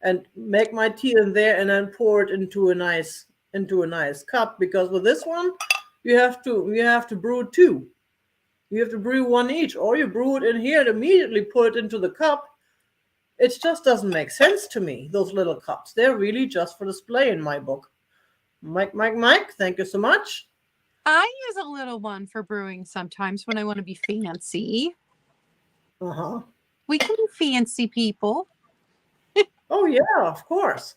and make my tea in there and then pour it into a nice cup. Because with this one, you have to brew 2. You have to brew 1 each, or you brew it in here and immediately put it into the cup. It just doesn't make sense to me, those little cups. They're really just for display in my book. Mike, thank you so much. I use a little one for brewing sometimes when I want to be fancy. Uh-huh. We can be fancy people. Oh, yeah, of course.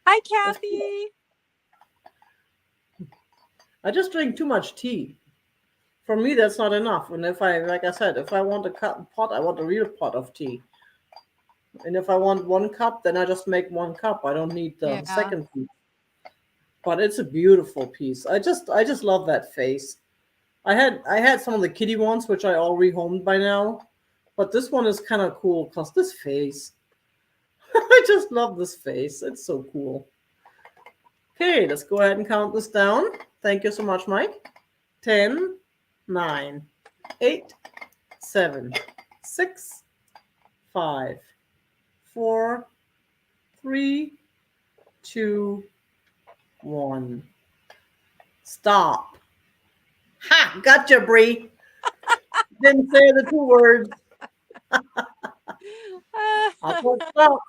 Hi, Kathy. I just drink too much tea. For me, that's not enough. And like I said, if I want a pot, I want a real pot of tea. And if I want 1 cup, then I just make 1 cup. I don't need the second piece. But it's a beautiful piece. I just love that face. I had some of the kitty ones, which I all rehomed by now. But this one is kind of cool because this face. I just love this face. It's so cool. Okay, let's go ahead and count this down. Thank you so much, Mike. 10, 9, 8, 7, 6, 5, 4, 3, 2, 1. Stop. Ha! Gotcha, Bree. Didn't say the 2 words. I thought stop.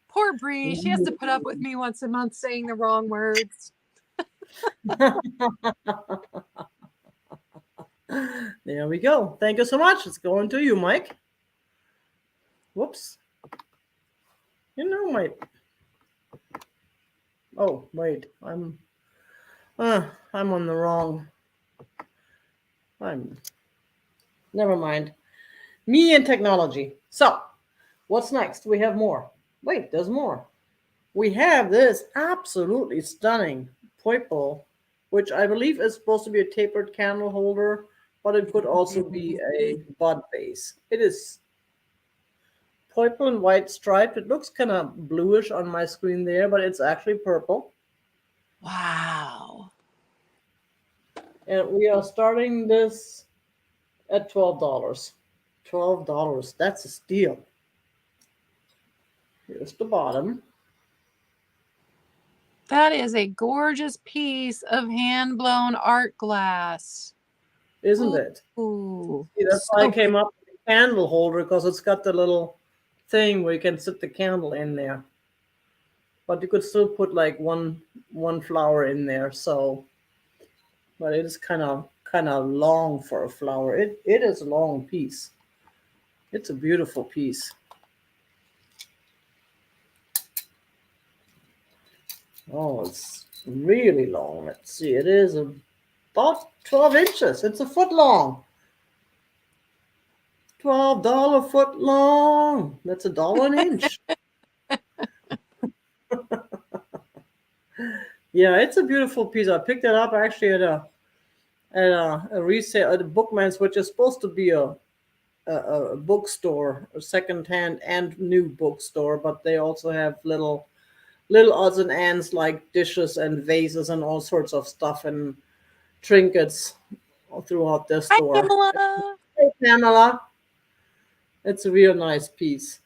Poor Bree. She has to put up with me once a month saying the wrong words. There we go. Thank you so much. It's going to you, Mike. Whoops. Mike. Oh, wait. I'm on the wrong. Never mind. Me and technology. So, what's next? We have more. Wait, there's more. We have this absolutely stunning purple, which I believe is supposed to be a tapered candle holder, but it could also be a bud base. It is purple and white striped. It looks kind of bluish on my screen there, but it's actually purple. Wow. And we are starting this at $12. $12. That's a steal. Here's the bottom. That is a gorgeous piece of hand-blown art glass. Isn't it? Ooh, See, that's why I came up with a candle holder, because it's got the little thing where you can sit the candle in there. But you could still put like one flower in there. So, but it is kind of long for a flower. It is a long piece. It's a beautiful piece. Oh, it's really long. Let's see. It is about 12 inches. It's a foot long. $12 foot long. That's $1 an inch. Yeah, it's a beautiful piece. I picked it up actually at a resale at a Bookman's, which is supposed to be a bookstore, a secondhand and new bookstore, but they also have little odds and ends like dishes and vases and all sorts of stuff and trinkets throughout their store. Hi, Pamela. Hey, Pamela. It's a real nice piece.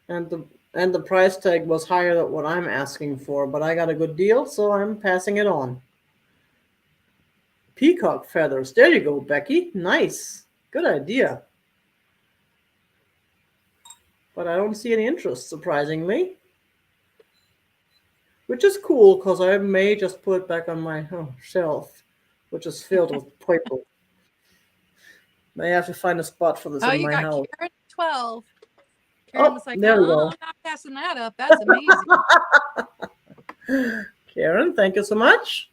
And the price tag was higher than what I'm asking for, but I got a good deal, so I'm passing it on. Peacock feathers. There you go, Becky. Nice. Good idea. But I don't see any interest, surprisingly. Which is cool, because I may just put it back on my shelf, which is filled with paper. May have to find a spot for this in my house. You got Karen 12. Karen was like, there we go. I'm not passing that up. That's amazing. Karen, thank you so much.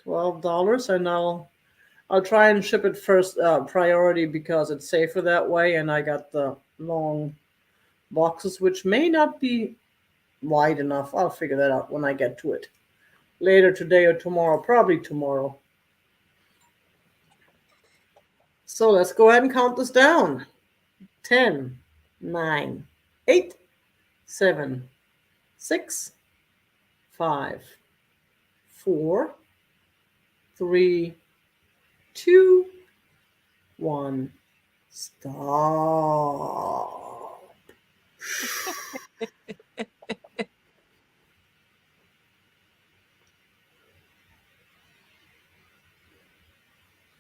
$12, and I'll try and ship it first priority, because it's safer that way, and I got the long boxes, which may not be wide enough. I'll figure that out when I get to it. Later today or tomorrow, probably tomorrow. So let's go ahead and count this down. 10, 9, 8, 7, 6, 5, 4, 3, 2, 1. Stop.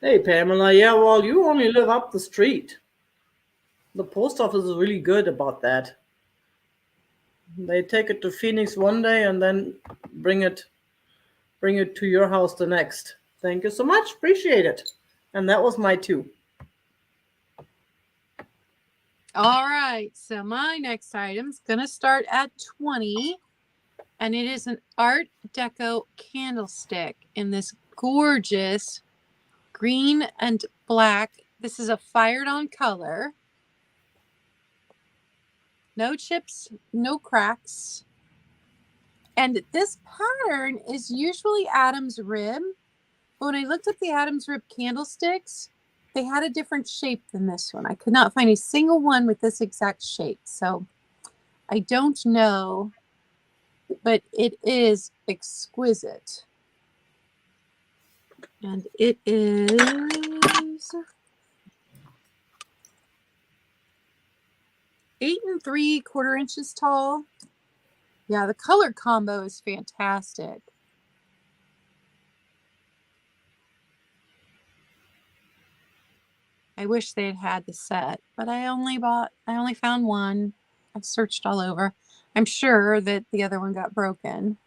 Hey, Pamela. Yeah, well, you only live up the street. The post office is really good about that. They take it to Phoenix one day and then bring it to your house the next. Thank you so much. Appreciate it. And that was my 2. All right. So my next item's going to start at 20. And it is an Art Deco candlestick in this gorgeous green and black. This is a fired on color. No chips, no cracks. And this pattern is usually Adam's rib. But when I looked at the Adam's rib candlesticks, they had a different shape than this one. I could not find a single one with this exact shape. So I don't know, but it is exquisite. And it is 8 3/4 inches tall. Yeah, the color combo is fantastic. I wish they had the set, but I only found one. I've searched all over. I'm sure that the other one got broken.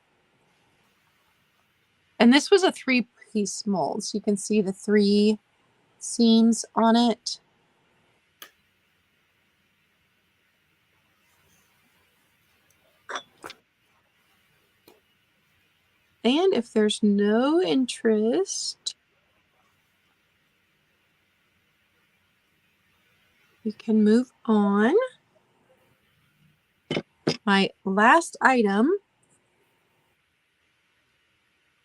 And this was a 3-piece mold, so you can see the 3 seams on it. And if there's no interest, we can move on. My last item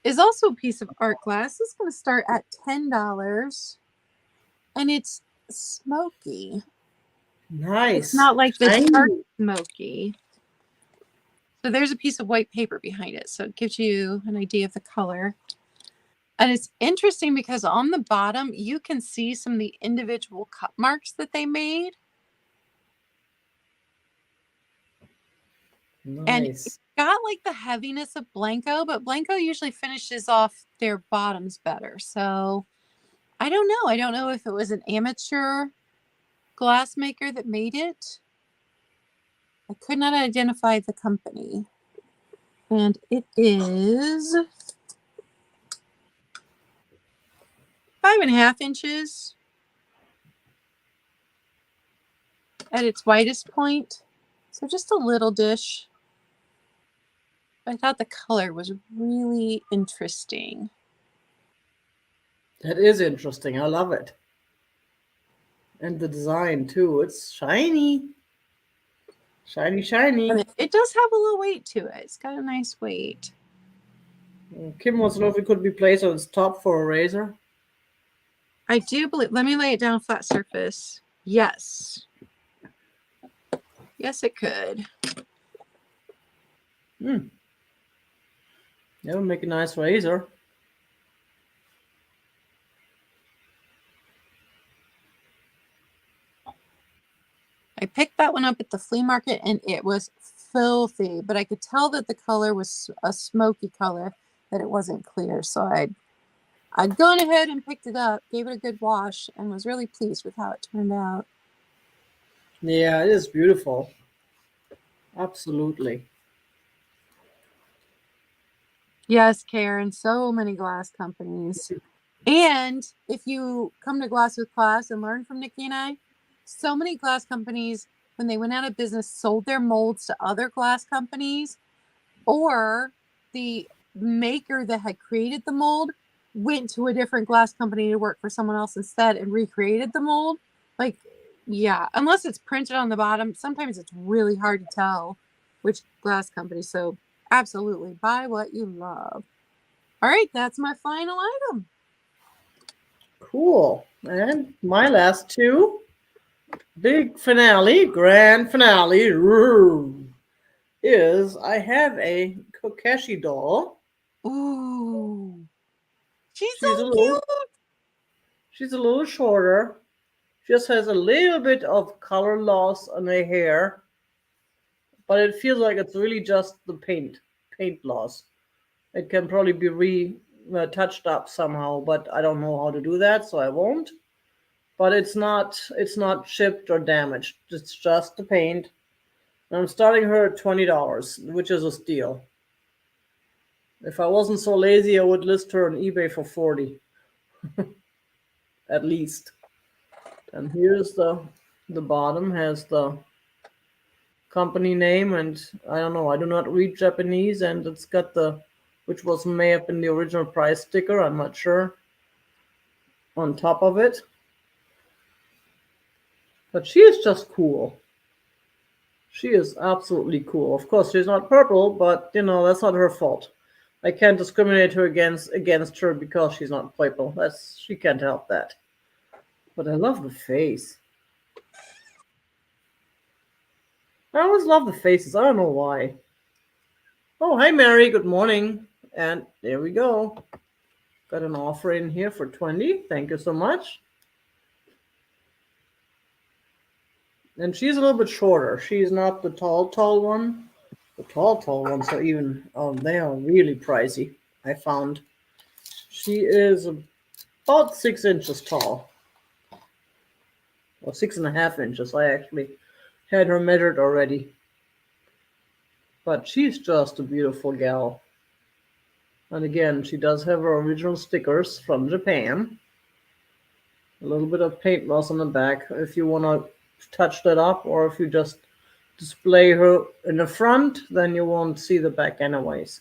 is also a piece of art glass. It's going to start at $10. And it's smoky. Nice. It's not like the dark smoky. So there's a piece of white paper behind it. So it gives you an idea of the color. And it's interesting because on the bottom, you can see some of the individual cut marks that they made. And Nice. it's got like the heaviness of Blanco, but Blanco usually finishes off their bottoms better. So I don't know. I don't know if it was an amateur glass maker that made it. I could not identify the company. And it is 5.5 inches at its widest point. So just a little dish. I thought the color was really interesting. That is interesting. I love it. And the design too. It's shiny. Shiny, shiny. And it does have a little weight to it. It's got a nice weight. Kim wants to know if it could be placed on its top for a razor. I do believe, let me lay it down flat surface. Yes. Yes, it could. That would make a nice razor. I picked that one up at the flea market and it was filthy, but I could tell that the color was a smoky color, that it wasn't clear. So I'd gone ahead and picked it up, gave it a good wash, and was really pleased with how it turned out. Yeah, it is beautiful. Absolutely. Yes, Karen, so many glass companies. And if you come to Glass with Class and learn from Nikki and I, so many glass companies, when they went out of business, sold their molds to other glass companies, or the maker that had created the mold went to a different glass company to work for someone else instead and recreated the mold. Like, yeah, unless it's printed on the bottom, sometimes it's really hard to tell which glass company. So absolutely buy what you love. All right, that's my final item. Cool. And my last two. Big finale, grand finale, is I have a Kokeshi doll. Ooh, she's She's so a little, cute. she's a little shorter. Just has a little bit of color loss on her hair, but it feels like it's really just the paint loss. It can probably be touched up somehow, but I don't know how to do that, so I won't. But it's not chipped or damaged. It's just the paint. And I'm starting her at $20, which is a steal. If I wasn't so lazy, I would list her on eBay for 40, at least. And here's the bottom has the company name, and I don't know. I do not read Japanese, and it's got the, which may have been the original price sticker. I'm not sure. On top of it, but she is just cool. She is absolutely cool. Of course, she's not purple, but that's not her fault. I can't discriminate her against her because she's not purple. She can't help that. But I love the face. I always love the faces. I don't know why. Oh, hi Mary. Good morning. And there we go. Got an offer in here for 20. Thank you so much. And she's a little bit shorter. She's not the tall one. The tall ones are they are really pricey, I found. She is about 6 inches tall. Or 6.5 inches. I actually had her measured already. But she's just a beautiful gal. And again, she does have her original stickers from Japan. A little bit of paint loss on the back if you want to touch that up, or if you just display her in the front, then you won't see the back anyways.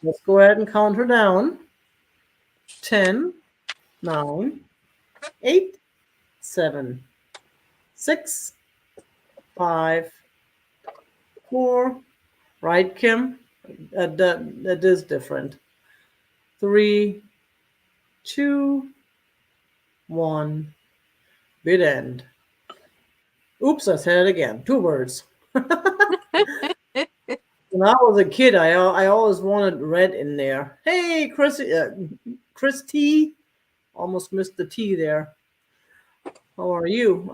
Let's go ahead and count her down. 10, 9, 8, 7, 6, 5, 4. Right, Kim? That is different. 3, 2, 1. Bid end. Oops, I said it again. 2 words. When I was a kid, I always wanted red in there. Hey, Christy. Almost missed the T there. How are you?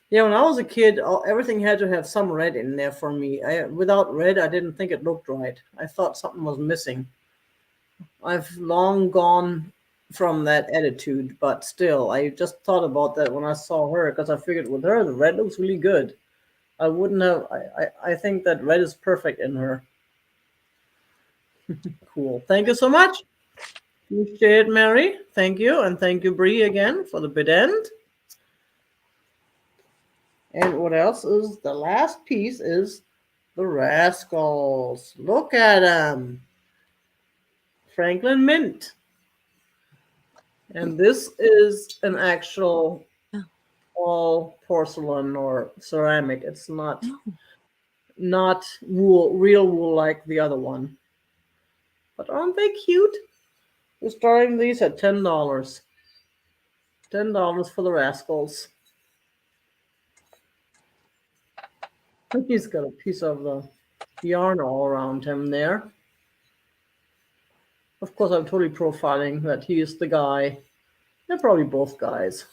Yeah, when I was a kid, everything had to have some red in there for me. Without red, I didn't think it looked right. I thought something was missing. I've long gone from that attitude, but still, I just thought about that when I saw her, because I figured with her, the red looks really good. I wouldn't have, I think that red is perfect in her. Cool. Thank you so much. Appreciate it, Mary. Thank you. And thank you, Bree, again for the bid end. And what else is the last piece is the Rascals. Look at them. Franklin Mint. And this is an actual all porcelain or ceramic. It's not wool, real wool like the other one. But aren't they cute? We're starting these at $10. $10 for the Rascals. He's got a piece of the yarn all around him there. Of course, I'm totally profiling that he is the guy. They're probably both guys.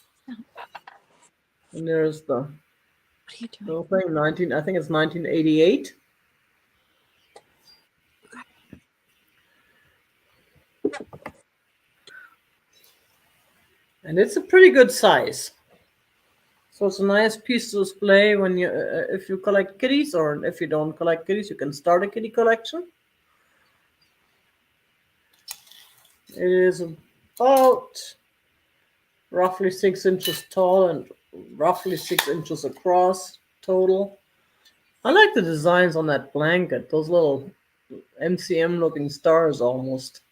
And there's the whole thing, I think it's 1988. And it's a pretty good size. So it's a nice piece to display when you, if you collect kitties, or if you don't collect kitties, you can start a kitty collection. It is about roughly 6 inches tall and roughly 6 inches across total. I like the designs on that blanket, those little MCM looking stars almost.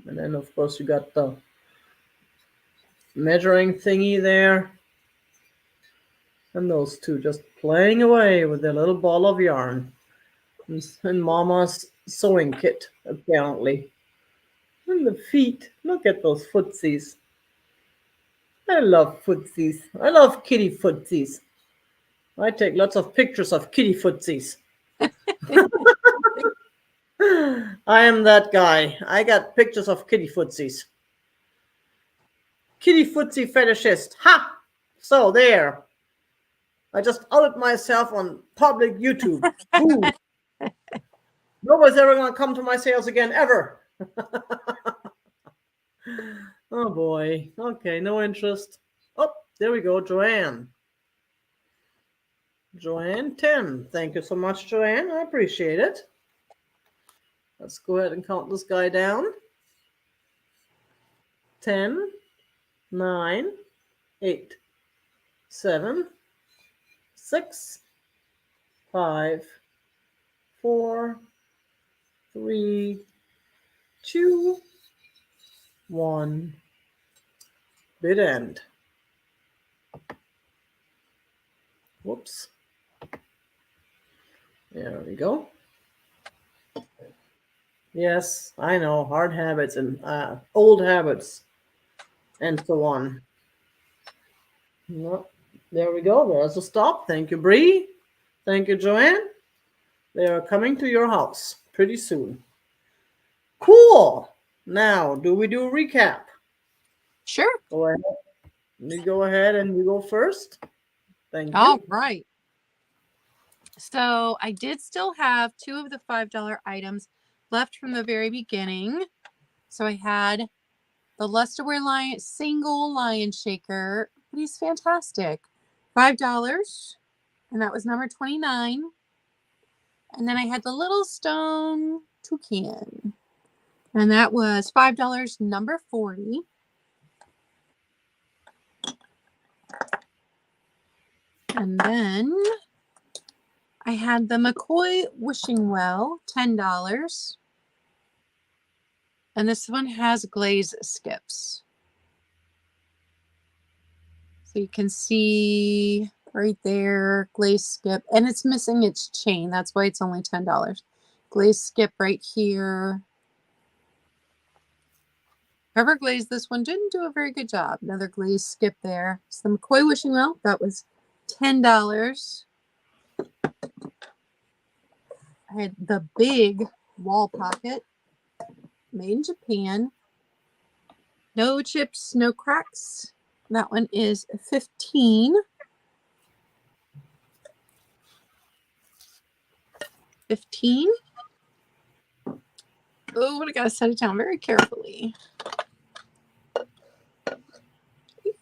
And then of course you got the measuring thingy there. And those two just playing away with their little ball of yarn. And Mama's sewing kit, apparently. And the feet. Look at those footsies. I love footsies. I love kitty footsies. I take lots of pictures of kitty footsies. I am that guy. I got pictures of kitty footsies. Kitty footsie fetishist. Ha! So there. I just outed myself on public YouTube. Nobody's ever going to come to my sales again, ever. Oh boy. Okay, no interest. Oh, there we go, Joanne. Joanne 10. Thank you so much, Joanne. I appreciate it. Let's go ahead and count this guy down. 10, 9, 8, 7, 6, 5, 4, 3, 2, 1. Bid end. Whoops. There we go. Yes, I know, hard habits and old habits and so on. Well, there we go. There's a stop. Thank you, Bree. Thank you, Joanne. They are coming to your house pretty soon. Cool. Now, do we do a recap? Sure. Go ahead. You go ahead and you go first. Thank you. All right. So I did still have 2 of the $5 items left from the very beginning. So I had the Lusterware single lion shaker, but he's fantastic. $5, and that was number 29. And then I had the little stone toucan, and that was $5, number 40. And then I had the McCoy wishing well, $10. And this one has glaze skips. So you can see right there, glaze skip. And it's missing its chain. That's why it's only $10. Glaze skip right here. Whoever glazed this one didn't do a very good job. Another glaze skip there. So the McCoy wishing well, that was $10. I had the big wall pocket. made in Japan. No chips, no cracks. That one is 15. 15. Oh, I gotta set it down very carefully.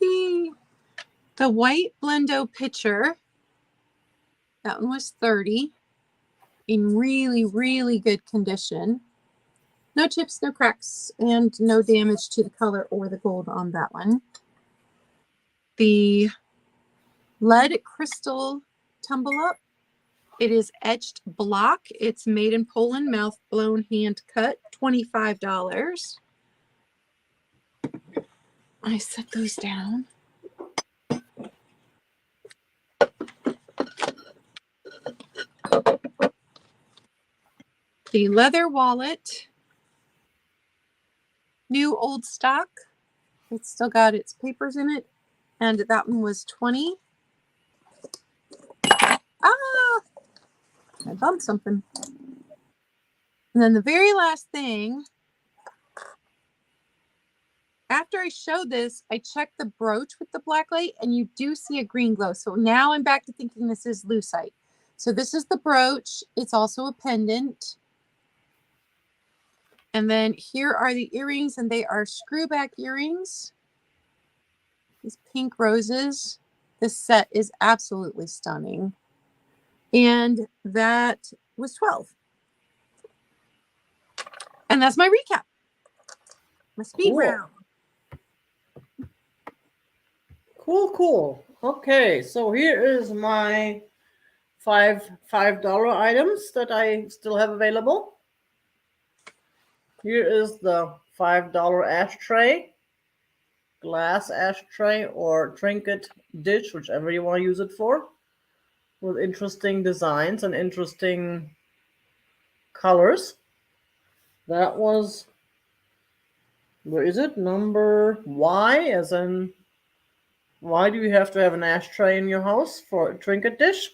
The white Blendo Picture, that one was 30. In really, really good condition. No chips, no cracks, and no damage to the color or the gold on that one. The lead crystal tumble up. It is etched block. It's made in Poland, mouth blown, hand cut, $25. I set those down. The leather wallet, new old stock. It's still got its papers in it, and that one was 20. Ah, I bumped something. And then the very last thing, after I showed this, I checked the brooch with the black light, and you do see a green glow. So now I'm back to thinking this is lucite. So this is the brooch. It's also a pendant. And then here are the earrings, and they are screwback earrings. These pink roses. This set is absolutely stunning. And that was 12. And that's my recap. My speed round. Cool. Okay, so here is my $5 items that I still have available. Here is the $5 ashtray, glass ashtray, or trinket dish, whichever you want to use it for, with interesting designs and interesting colors. That was, where is it? Number Y, as in, why do you have to have an ashtray in your house for a trinket dish?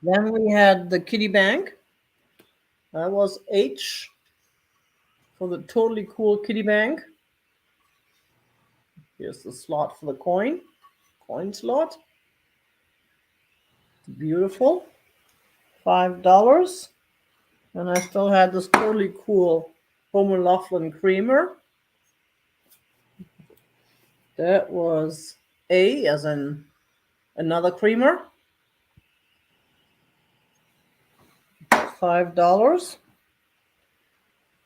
Then we had the kitty bank. That was H for the totally cool kitty bank. Here's the slot for the coin slot. Beautiful. $5. And I still had this totally cool Homer Laughlin creamer. That was A, as in another creamer. $5.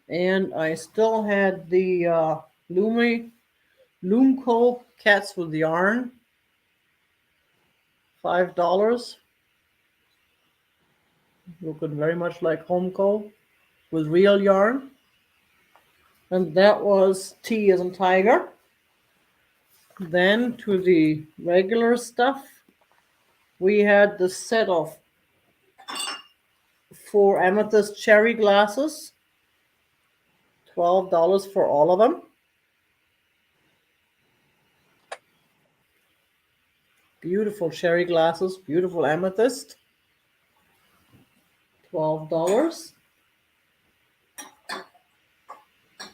And I still had the Loomco cats with yarn. $5. Looking very much like Homeco with real yarn. And that was T as in tiger. Then to the regular stuff, we had the set of 4 amethyst cherry glasses. $12 for all of them. Beautiful cherry glasses, beautiful amethyst. $12.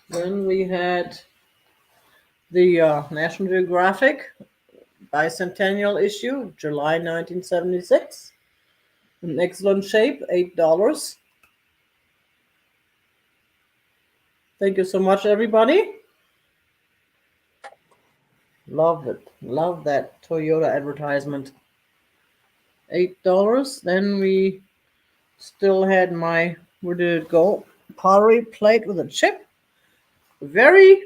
Then we had the National Geographic bicentennial issue, July 1976. In excellent shape, $8. Thank you so much, everybody. Love it. Love that Toyota advertisement. $8. Then we still had my, where did it go? Pottery plate with a chip. Very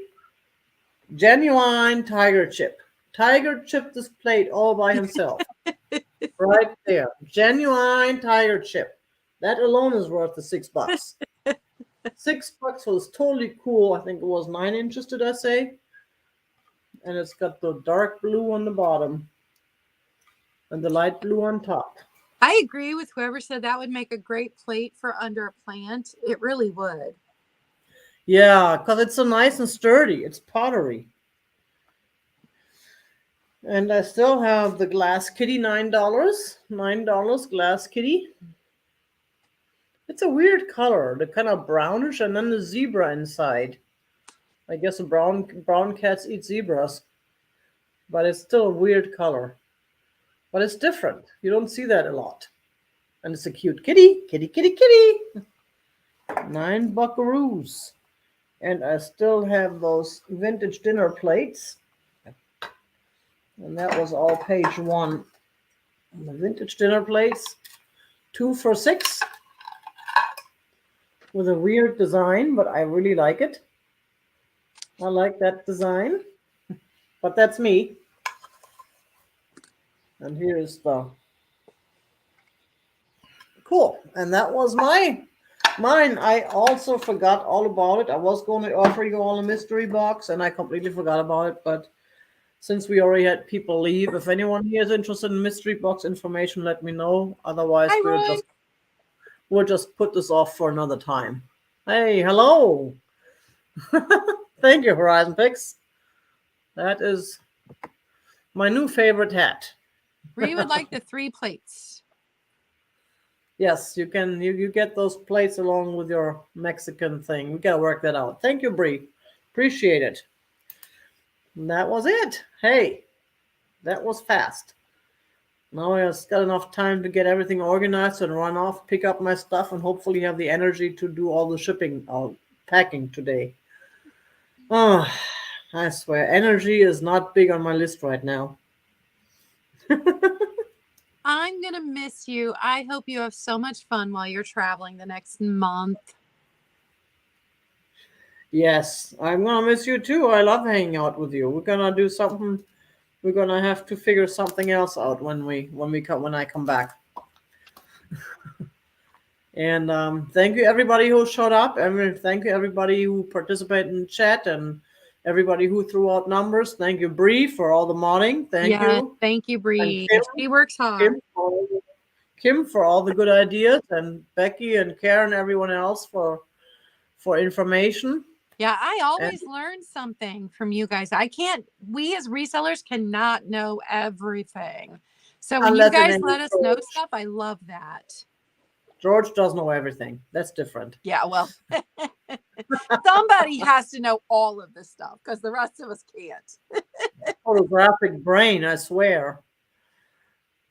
genuine tiger chip. Tiger chipped this plate all by himself. Right there. Genuine tiger chip. That alone is worth the $6. $6 was totally cool. I think it was 9 inches, did I say? And it's got the dark blue on the bottom and the light blue on top. I agree with whoever said that would make a great plate for under a plant. It really would. Yeah, because it's so nice and sturdy. It's pottery. And I still have the glass kitty, $9. $9 glass kitty. It's a weird color, the kind of brownish, and then the zebra inside. I guess the brown cats eat zebras, but it's still a weird color. But it's different. You don't see that a lot. And it's a cute kitty, kitty, kitty, kitty. 9 buckaroos. And I still have those vintage dinner plates. And that was all page 1. The vintage dinner plates, 2 for $6. With a weird design, but I really like it. I like that design. But that's me. And here's the cool. And that was mine. I also forgot all about it. I was going to offer you all a mystery box, and I completely forgot about it. But since we already had people leave, if anyone here is interested in mystery box information, let me know. Otherwise, Hi, we'll just put this off for another time. Hey, hello. Thank you, Horizon Pix. That is my new favorite hat. Bree would like the 3 plates. Yes, you can. You get those plates along with your Mexican thing. We gotta work that out. Thank you, Bree. Appreciate it. And that was it. Hey, that was fast. Now I just got enough time to get everything organized and run off, pick up my stuff, and hopefully have the energy to do all the shipping, packing today. Oh, I swear, energy is not big on my list right now. I'm going to miss you. I hope you have so much fun while you're traveling the next month. Yes, I'm gonna miss you too. I love hanging out with you. We're gonna do something. We're gonna have to figure something else out when I come back. And thank you everybody who showed up, and thank you everybody who participated in chat, and everybody who threw out numbers. Thank you, Bree, for all the modding. Thank you. Thank you, Bree. Kim, She works hard. Kim for all the good ideas, and Becky and Karen, everyone else for information. Yeah, I always learn something from you guys. We as resellers cannot know everything. So when you guys let us know stuff, I love that. George does know everything. That's different. Yeah, well, somebody has to know all of this stuff because the rest of us can't. Photographic brain, I swear.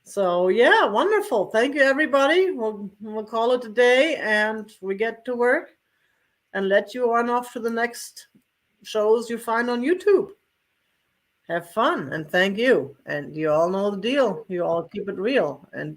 So yeah, wonderful. Thank you, everybody. We'll call it a day, and we get to work and let you on off to the next shows you find on YouTube. Have fun, and thank you. And you all know the deal. You all keep it real, and